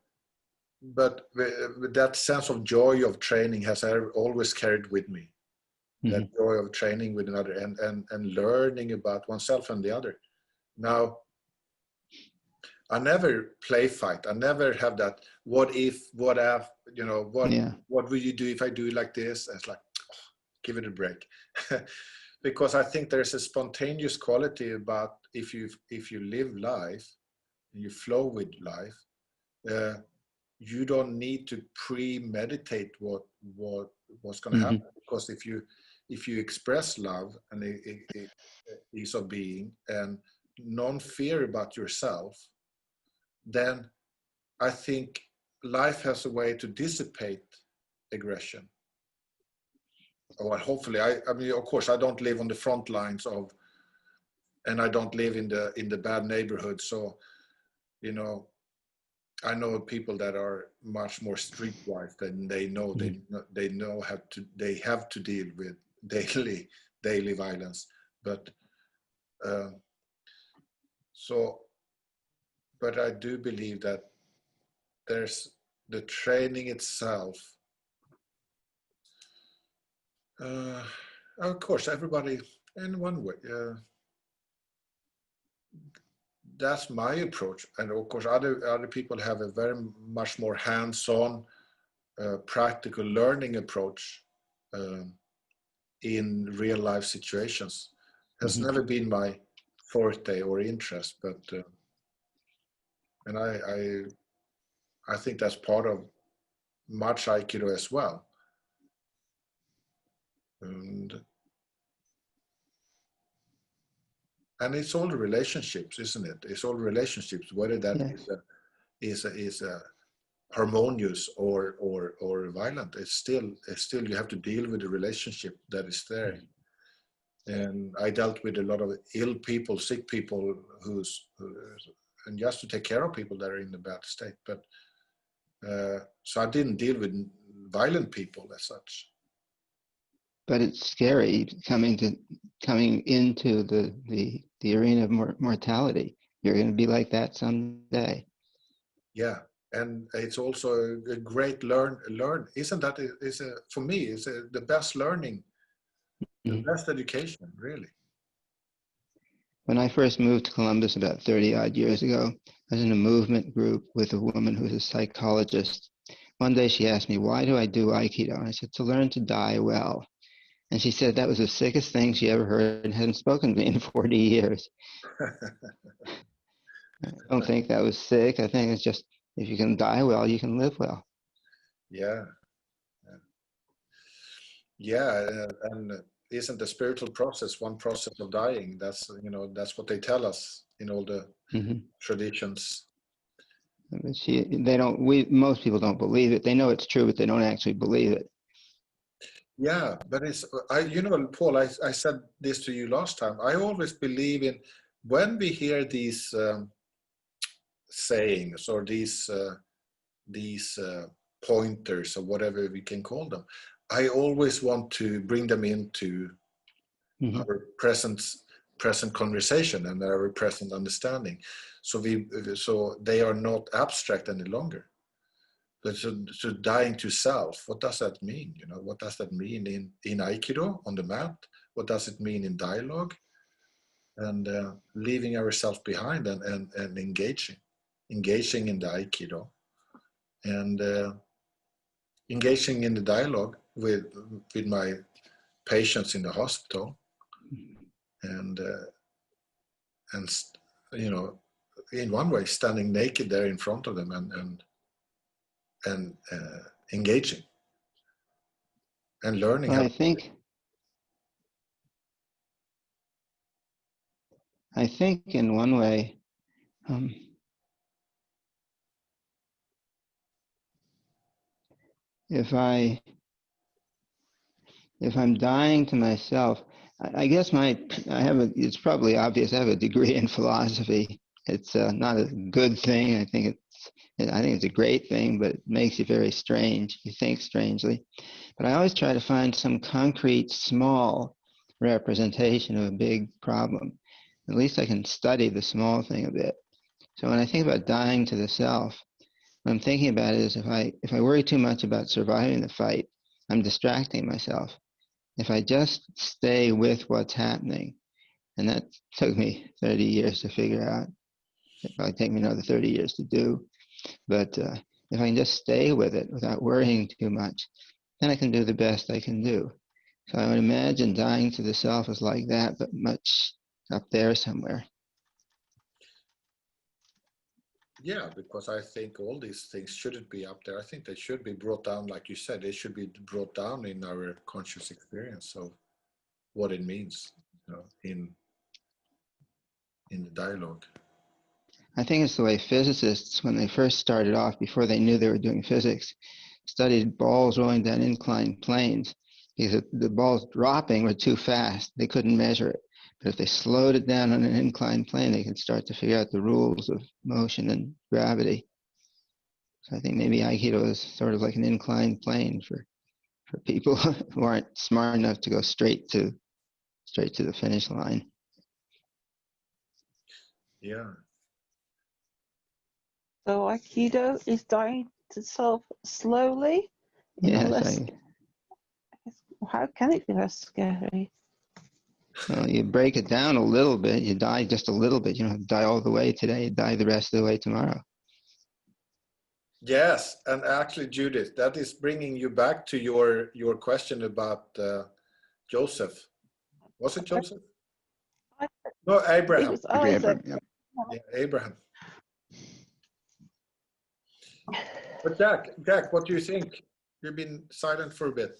but that sense of joy of training has always carried with me. That joy of training with another and learning about oneself and the other. Now, I never play fight. I never have that what if, what will you do if I do it like this? And it's like, give it a break. Because I think there's a spontaneous quality about if you live life, you flow with life, you don't need to premeditate what's going to happen. Because if you express love and ease of being and non-fear about yourself, then I think life has a way to dissipate aggression. Or hopefully, I mean, of course, I don't live on the front lines and I don't live in the bad neighborhood. So, you know, I know people that are much more streetwise than they know. They know how to. They have to deal with daily violence. But uh, so, but I do believe that there's the training itself. Of course, everybody in one way. That's my approach, and of course, other people have a very much more hands-on, practical learning approach in real life situations. Has never been my forte or interest, but and I think that's part of much Aikido as well. And it's all the relationships, isn't it? It's all relationships, whether that is a harmonious or violent. It's still you have to deal with the relationship that is there. And I dealt with a lot of ill people, sick people, and just to take care of people that are in a bad state. But so I didn't deal with violent people as such. But it's scary coming into the arena of mortality. You're going to be like that someday. Yeah, and it's also a great learn. Isn't that for me? It's the best learning, the best education, really. When I first moved to Columbus about 30 odd years ago, I was in a movement group with a woman who's a psychologist. One day she asked me, "Why do I do Aikido?" And I said, "To learn to die well." And she said that was the sickest thing she ever heard and hadn't spoken to me in 40 years. I don't think that was sick. I think it's just, if you can die well, you can live well. Yeah. And isn't the spiritual process one process of dying? That's what they tell us in all the traditions. Most people don't believe it. They know it's true, but they don't actually believe it. Yeah, but Paul, I said this to you last time. I always believe in, when we hear these sayings or these pointers or whatever we can call them, I always want to bring them into our present conversation and our present understanding, so they are not abstract any longer. But so dying to self, what does that mean? What does that mean in Aikido on the mat? What does it mean in dialogue? And leaving ourselves behind and engaging in the Aikido, and engaging in the dialogue with my patients in the hospital, and in one way standing naked there in front of them and engaging and learning. Well, I think in one way, if I'm dying to myself, I guess it's probably obvious, I have a degree in philosophy. It's not a good thing. I think it's a great thing, but it makes you very strange. You think strangely. But I always try to find some concrete, small representation of a big problem. At least I can study the small thing a bit. So when I think about dying to the self, what I'm thinking about it is, if I worry too much about surviving the fight, I'm distracting myself. If I just stay with what's happening, and that took me 30 years to figure out. It probably take me another 30 years to do. But if I can just stay with it without worrying too much, then I can do the best I can do. So I would imagine dying to the self is like that, but much up there somewhere. Yeah, because I think all these things shouldn't be up there. I think they should be brought down, like you said. They should be brought down in our conscious experience of what it means, in the dialogue. I think it's the way physicists, when they first started off, before they knew they were doing physics, studied balls rolling down inclined planes, because the balls dropping were too fast. They couldn't measure it. But if they slowed it down on an inclined plane, they could start to figure out the rules of motion and gravity. I think maybe Aikido is sort of like an inclined plane for people who aren't smart enough to go straight to the finish line. Yeah. So Aikido is dying to self slowly. Yes, How can it be less scary? well, you break it down a little bit. You die just a little bit. You don't have to die all the way today. You die the rest of the way tomorrow. Yes, and actually, Judith, that is bringing you back to your question about Joseph. Was it Joseph? No, It Abraham. was Isaac. Yeah. Yeah, Abraham. But Jack, what do you think? You've been silent for a bit.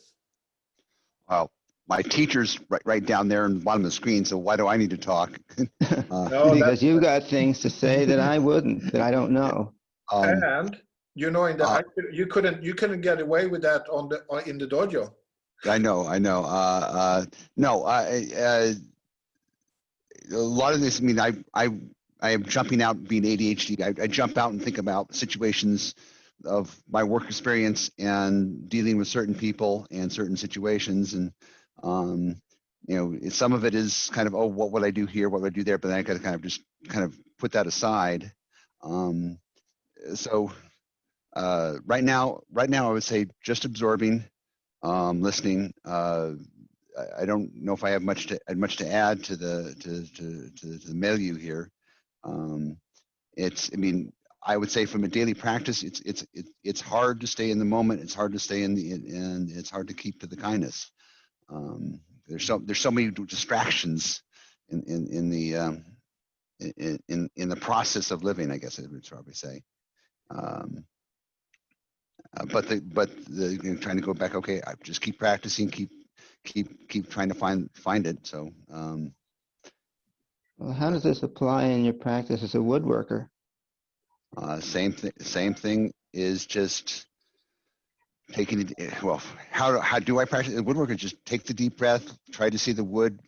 Well, my teacher's right down there in the bottom of the screen, so why do I need to talk? No, Because you got things to say that I wouldn't, that I don't know. And you know, you couldn't get away with that in the dojo. I know. No, a lot of this. I mean, I am jumping out being ADHD. I jump out and think about situations of my work experience and dealing with certain people and certain situations, and you know, some of it is kind of, oh, what would I do here? What would I do there? But then I got to kind of put that aside. So right now, I would say just absorbing, listening. I don't know if I have much to add to the milieu here. I mean, I would say from a daily practice, it's hard to stay in the moment. It's hard to stay and it's hard to keep to the kindness. There's so many distractions in the process of living, I guess I would probably say. But you know, trying to go back. Okay, I just keep practicing, keep trying to find it. So. Well, how does this apply in your practice as a woodworker? Same thing is just taking it. Well, how do I practice the woodworker? Just take the deep breath. Try to see the wood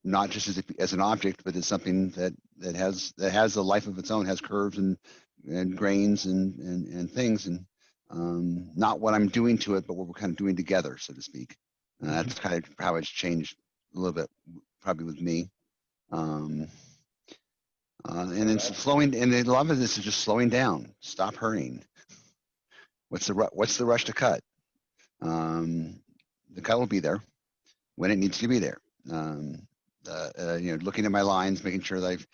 not just as an object, but as something that has a life of its own, has curves and grains and things, and not what I'm doing to it, but what we're kind of doing together, so to speak. That's kind of how it's changed a little bit, probably with me. And then slowing, and a lot of this is just slowing down. Stop hurrying. What's the rush to cut? The cut will be there when it needs to be there. You know, looking at my lines, making sure that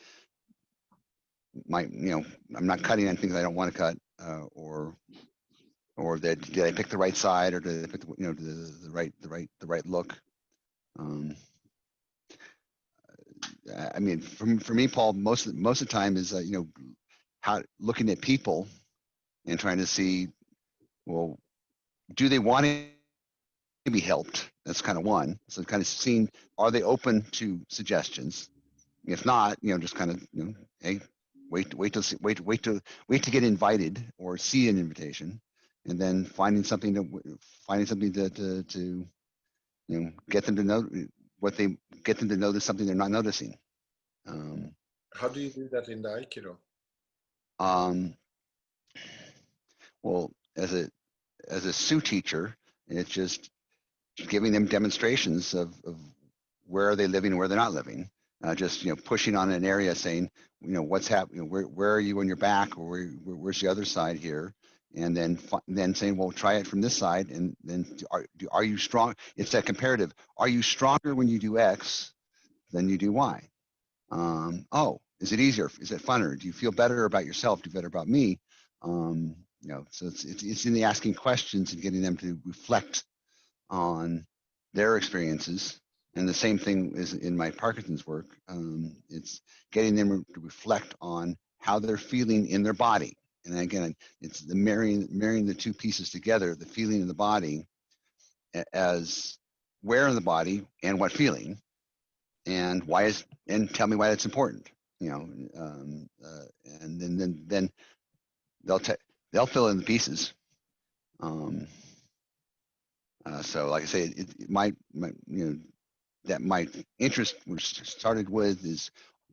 I'm not cutting on things I don't want to cut, or that did I pick the right side, or did I pick the right look? I mean, for me, Paul, most of the time is you know, how looking at people and trying to see, well, do they want to be helped? That's kind of one. So kind of seeing, are they open to suggestions? If not, you know, just kind of, you know, hey, wait to get invited or see an invitation, and then finding something to you know, get them to know there's something they're not noticing. How do you do that in the Aikido? Well, as a Sioux teacher, it's just giving them demonstrations of where are they living and where they're not living. Just, you know, pushing on an area, saying, you know, what's happening, where are you on your back, or where's the other side here, and then saying, well, try it from this side, and then are you strong? It's that comparative. Are you stronger when you do X than you do Y? Oh, is it easier? Is it funner? Do you feel better about yourself? Do you feel better about me? You know, so it's in the asking questions and getting them to reflect on their experiences. And the same thing is in my Parkinson's work. It's getting them to reflect on how they're feeling in their body. And again, it's the marrying the two pieces together, the feeling in the body as where in the body and what feeling, and and tell me why that's important. You know, and then they'll fill in the pieces. So like I say, my you know, that my interest, which started with, is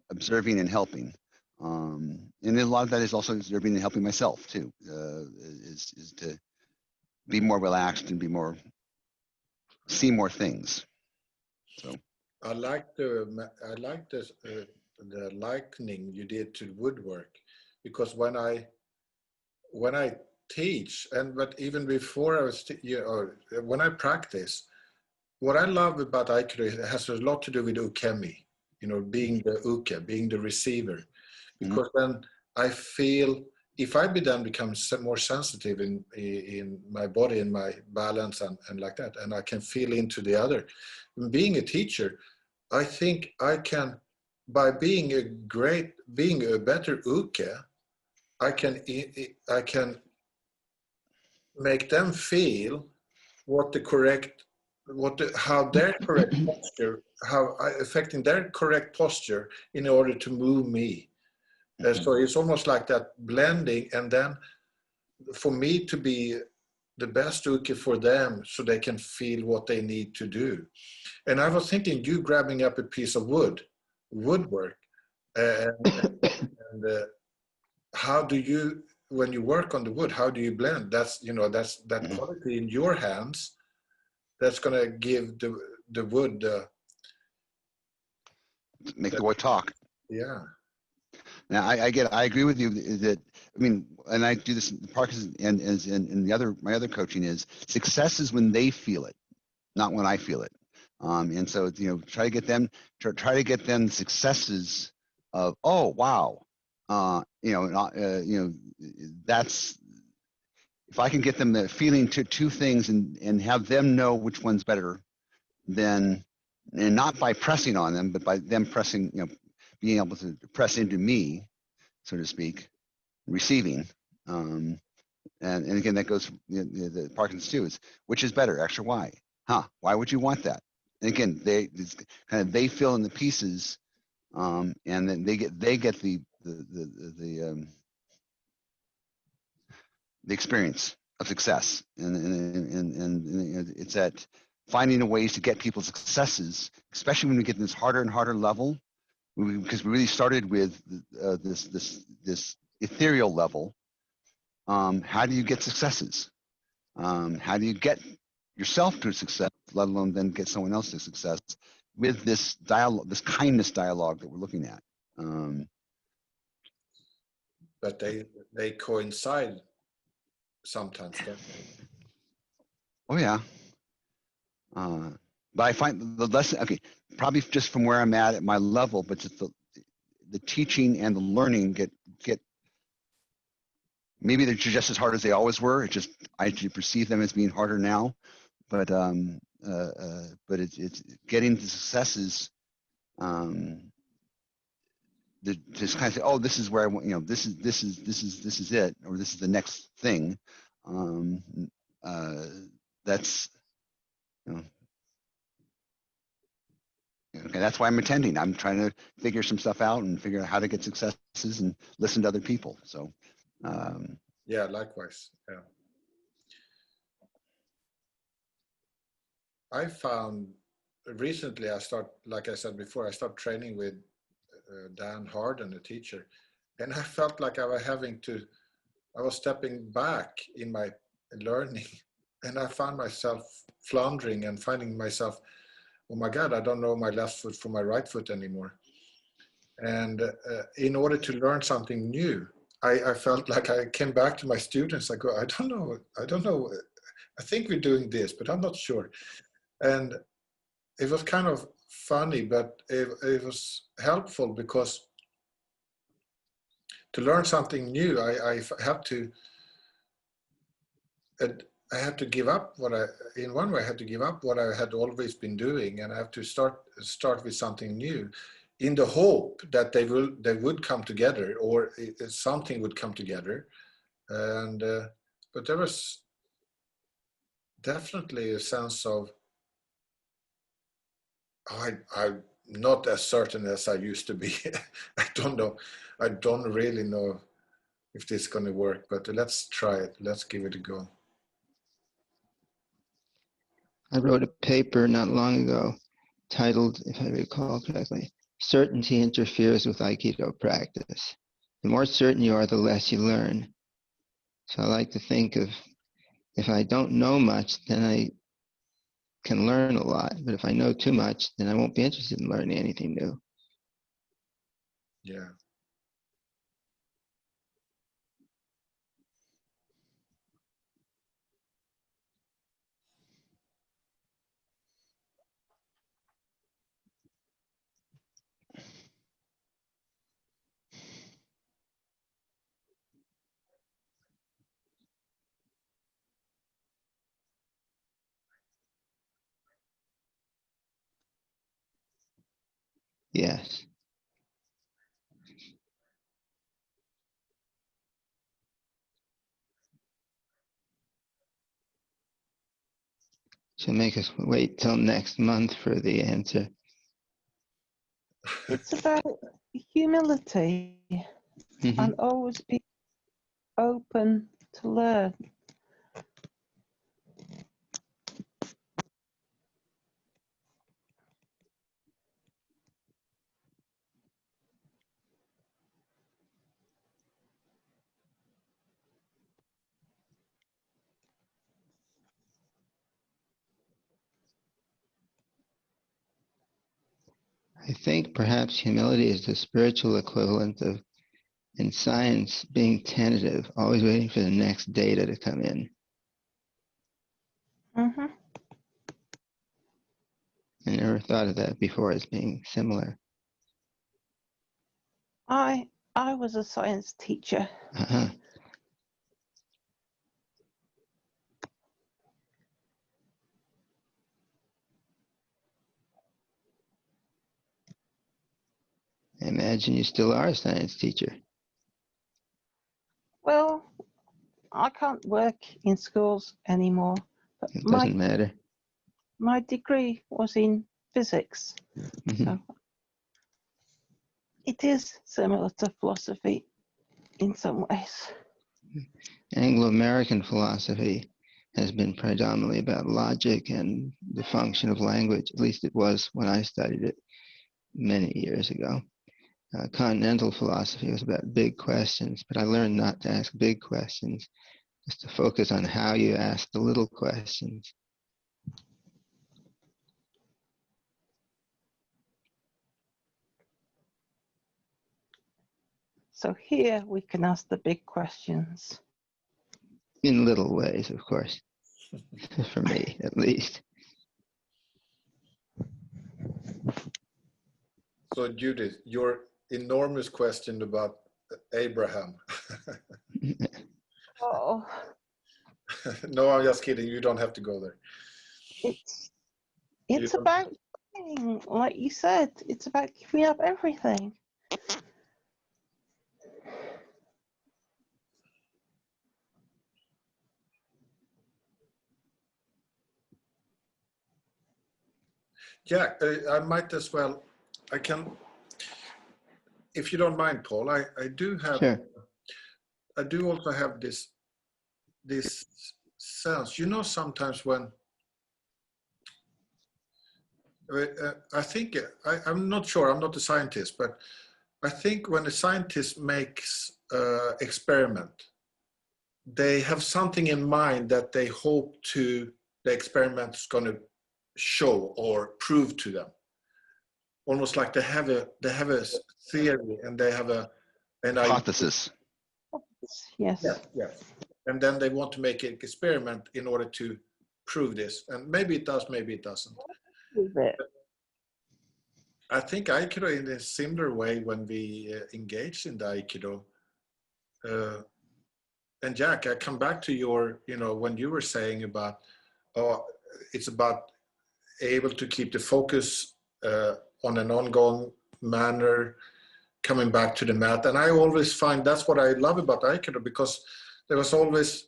observing and helping. And a lot of that is also observing and helping myself too, is to be more relaxed and see more things. So I like the likening you did to woodwork, because when I teach, but even before I was when I practice, what I love about Aikido is it has a lot to do with ukemi, being the uke, being the receiver, because then I feel, if I then become more sensitive in my body and my balance and like that, and I can feel into the other. Being a teacher, I think I can, by being a better uke, I can make them feel how their correct posture, affecting their correct posture in order to move me. So it's almost like that blending, and then for me to be the best uke for them, so they can feel what they need to do. And I was thinking, you grabbing up a piece of woodwork, and how do you, when you work on the wood, how do you blend? That's that quality in your hands that's going to give the wood make the wood talk. Yeah. Now I agree with you that, and I do this in Parkinson's and my other coaching is success is when they feel it, not when I feel it. And so try to get them successes of, oh wow, that's, if I can get them the feeling to two things and have them know which one's better, then, and not by pressing on them, but by them pressing, being able to press into me, so to speak, receiving. And again, that goes the Parkinson's too, is which is better, X or Y? Why would you want that? And again, they fill in the pieces, and then they get the experience of success, and it's that finding ways to get people's successes, especially when we get in this harder and harder level, because we really started with this ethereal level. How do you get successes? How do you get yourself to success, let alone then get someone else to success with this dialogue, this kindness dialogue that we're looking at? But they coincide sometimes, don't they? Oh yeah. But I find the lesson, okay, probably just from where I'm at my level, but just the teaching and the learning get maybe they're just as hard as they always were. It's just I perceive them as being harder now, but it's getting the successes. Just kind of say, oh, this is where I want, this is it, or this is the next thing. That's okay, that's why I'm attending. I'm trying to figure some stuff out and figure out how to get successes and listen to other people. So, yeah, likewise. Yeah. I found recently, like I said before, I started training with Dan Harden, a teacher, and I felt like I was stepping back in my learning, and I found myself floundering and finding myself, oh my God, I don't know my left foot from my right foot anymore. And in order to learn something new, I felt like I came back to my students. I go, I don't know. I think we're doing this, but I'm not sure. And it was kind of funny, but it was helpful, because to learn something new, I had to give up in one way, I had to give up what I had always been doing, and I have to start with something new, in the hope that they would come together, or something would come together. And but there was definitely a sense of, I'm not as certain as I used to be. I don't know. I don't really know if this is going to work, but let's try it. Let's give it a go. I wrote a paper not long ago titled, if I recall correctly, Certainty Interferes with Aikido Practice. the more certain you are, the less you learn. So I like to think of, if I don't know much, then I can learn a lot. But if I know too much, then I won't be interested in learning anything new. Yeah. Yes. She'll make us wait till next month for the answer. It's about humility and always be open to learn. I think perhaps humility is the spiritual equivalent of, in science, being tentative, always waiting for the next data to come in. Mm-hmm. I never thought of that before as being similar. I was a science teacher. Uh-huh. I imagine you still are a science teacher. Well, I can't work in schools anymore. But It doesn't matter. my degree was in physics. So it is similar to philosophy in some ways. Anglo-American philosophy has been predominantly about logic and the function of language. At least it was when I studied it many years ago. Continental philosophy was about big questions, but I learned not to ask big questions, just to focus on how you ask the little questions. So here we can ask the big questions. In little ways, of course, for me at least. So Judith, your enormous question about Abraham. Oh, No, I'm just kidding. You don't have to go there. it's about, like you said, it's about giving up everything. Yeah, I might as well. I can, if you don't mind, Paul. I do have. Sure. I do also have this sense. You know, sometimes when I think I'm not sure. I'm not a scientist, but I think when a scientist makes experiment, they have something in mind that they hope the experiment is going to show or prove to them. Almost like they have a theory and they have an Hypothesis. Yes. Yes. And then they want to make an experiment in order to prove this. And maybe it does, maybe it doesn't. I think Aikido, in a similar way, when we engage in the Aikido, and Jack, I come back to your, when you were saying about, it's about able to keep the focus on an ongoing manner, coming back to the mat. And I always find that's what I love about Aikido, because there was always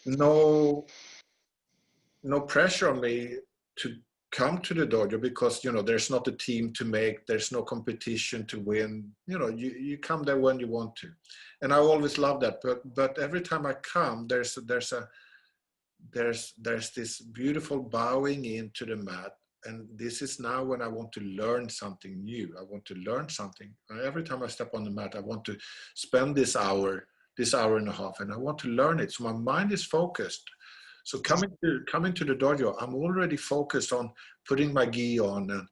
no pressure on me to come to the dojo, because there's not a team to make, there's no competition to win. You come there when you want to, and I always love that. But every time I come, there's this beautiful bowing into the mat, this is now when I want to learn something new. I want to learn something. And every time I step on the mat, I want to spend this hour and a half, and I want to learn it. So my mind is focused. So coming to the dojo, I'm already focused on putting my gi on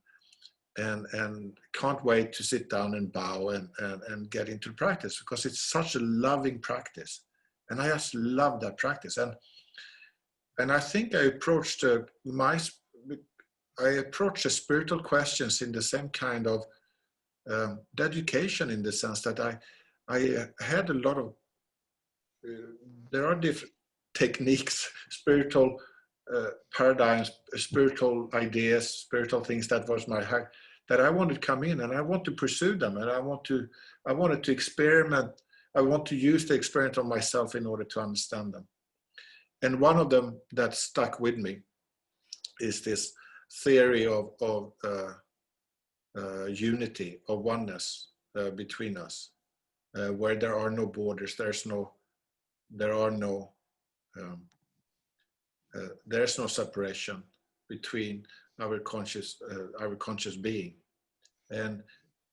and can't wait to sit down and bow and get into practice, because it's such a loving practice. And I just love that practice. And I think I approached the spiritual questions in the same kind of dedication, in the sense that I had a lot of, there are different techniques, spiritual paradigms, spiritual ideas, spiritual things that was my hack, that I wanted to come in, and I want to pursue them, and I wanted to experiment. I want to use the experience of myself in order to understand them. And one of them that stuck with me is this theory of unity, of oneness between us, where there are no borders, there's no separation between our conscious being. And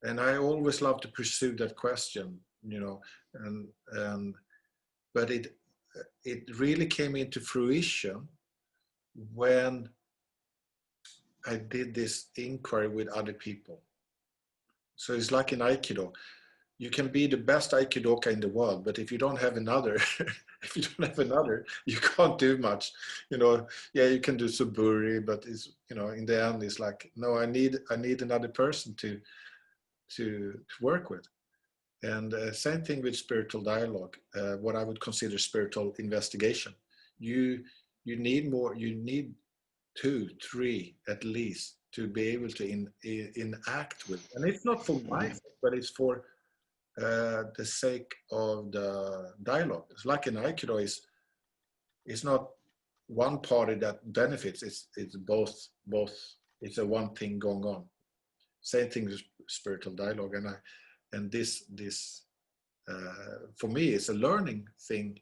I always love to pursue that question, but it really came into fruition when I did this inquiry with other people. So it's like in Aikido. You can be the best Aikidoka in the world, but if you don't have another, you can't do much. Yeah, you can do suburi, but it's, in the end, it's like, no, I need another person to work with. And same thing with spiritual dialogue, what I would consider spiritual investigation. You need more, you need 2, 3 at least to be able to enact with. And it's not for my sake, but it's for the sake of the dialogue. It's like in Aikido, it's not one party that benefits, it's both, it's a one thing going on. Same thing with spiritual dialogue. And this for me, it's a learning thing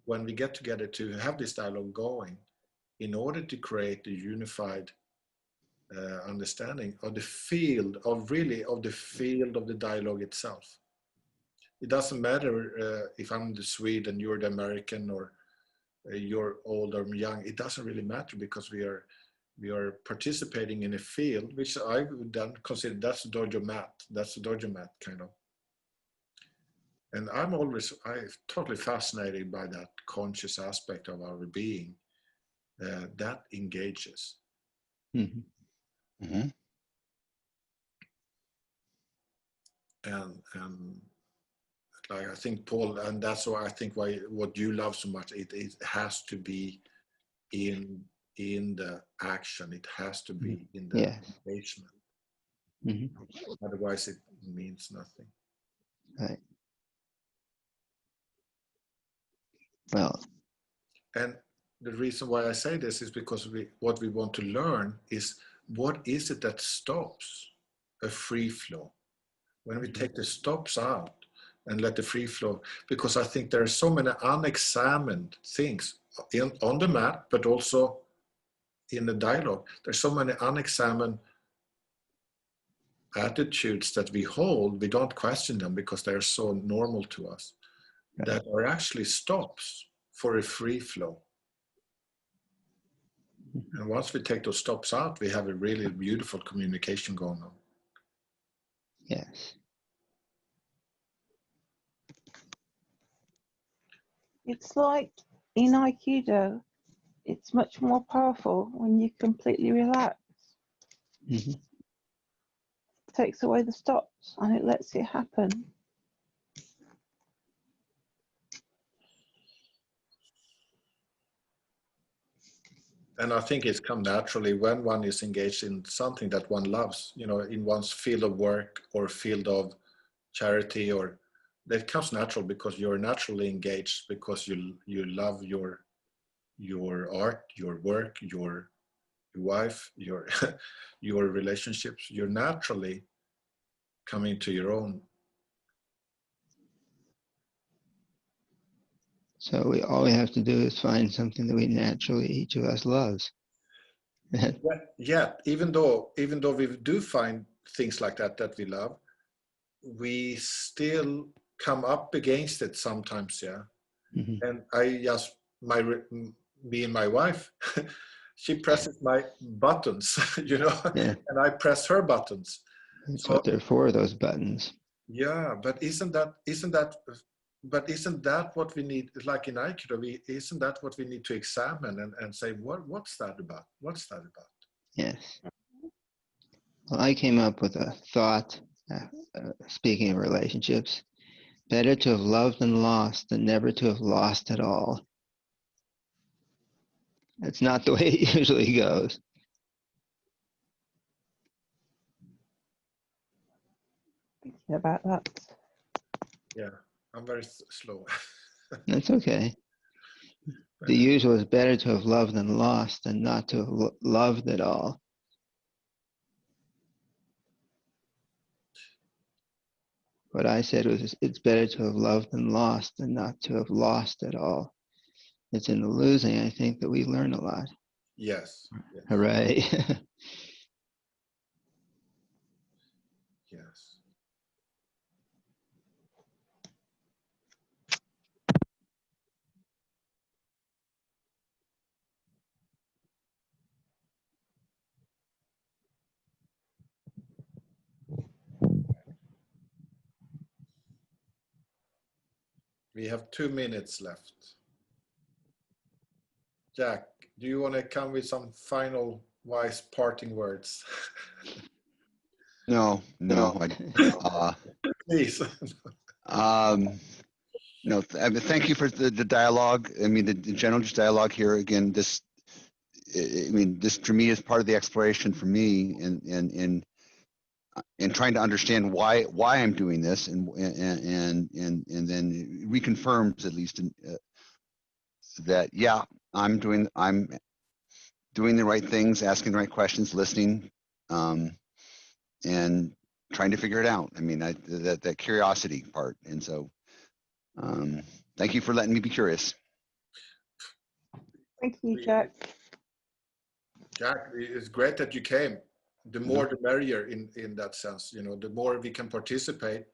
when we get together to have this dialogue going, in order to create a unified understanding of the field of the dialogue itself. It doesn't matter if I'm the Swede and you're the American, or you're old or young. It doesn't really matter, because we are participating in a field which I would then consider that's the dojo mat. That's the dojo mat kind of. And I'm totally fascinated by that conscious aspect of our being that engages. Mm-hmm. Mm-hmm. And like I think Paul, and that's why I think what you love so much, it has to be in the action. It has to be in the engagement. Mm-hmm. Otherwise, it means nothing. Right. Well, and the reason why I say this is because what we want to learn is, what is it that stops a free flow? When we take the stops out and let the free flow, because I think there are so many unexamined things on the mat, but also in the dialogue. There's so many unexamined attitudes that we hold. We don't question them because they're so normal to us, that are actually stops for a free flow. And once we take those stops out, we have a really beautiful communication going on. yes. It's like in Aikido, it's much more powerful when you completely relax. Mm-hmm. It takes away the stops and it lets it happen. And I think it's come naturally when one is engaged in something that one loves, in one's field of work or field of charity, or that comes natural because you're naturally engaged, because you love your art, your work, your wife, your your relationships. You're naturally coming to your own. So all we have to do is find something that we naturally, each of us loves. Yet, even though we do find things like that we love, we still come up against it sometimes. Yeah. Mhm. And I just me and my wife, she presses my buttons, you know, Yeah, and I press her buttons. that's So what they're for, those buttons. yeah, but isn't that what we need? Like in Aikido, isn't that what we need to examine and say, what's that about? What's that about? Yes. Well, I came up with a thought, speaking of relationships, better to have loved and lost than never to have lost at all. That's not the way it usually goes. Thinking about that. Yeah, I'm very slow. That's okay. The usual is better to have loved than lost than not to have loved at all. What I said was, it's better to have loved than lost than not to have lost at all. It's in the losing, I think, that we learn a lot. Yes. Hooray. Yes. We have 2 minutes left. Jack, do you want to come with some final wise parting words? No. Please. No, I mean, thank you for the dialogue. I mean, the general just dialogue here. Again, this for me is part of the exploration for me in trying to understand why I'm doing this, and then it reconfirms at least that yeah, I'm doing the right things, asking the right questions, listening, and trying to figure it out. I mean, that curiosity part, and so thank you for letting me be curious. Thank you, Jack. Jack, it's great that you came. The more the merrier in that sense, you know, the more we can participate.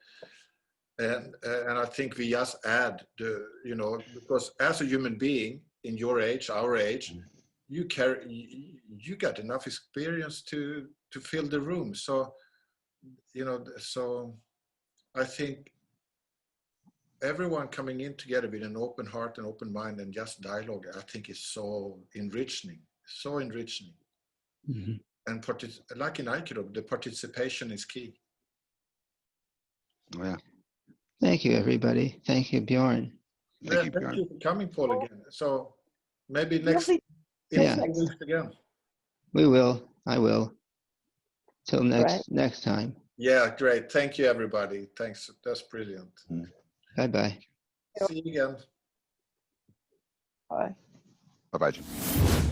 And I think we just add because as a human being in your age, our age, you got enough experience to fill the room. So, so I think everyone coming in together with an open heart and open mind and just dialogue, I think is so enriching. Mhm. And like in Aikido, the participation is key. Oh, yeah. Thank you, everybody. Thank you, Bjorn. Thank you, Thank Bjorn. you for coming, Paul, again. So maybe in Lovely. 4 weeks again. We will. I will. Till Right. next time. Yeah, great. Thank you, everybody. Thanks. That's brilliant. Bye-bye. See you again. Bye. Bye-bye.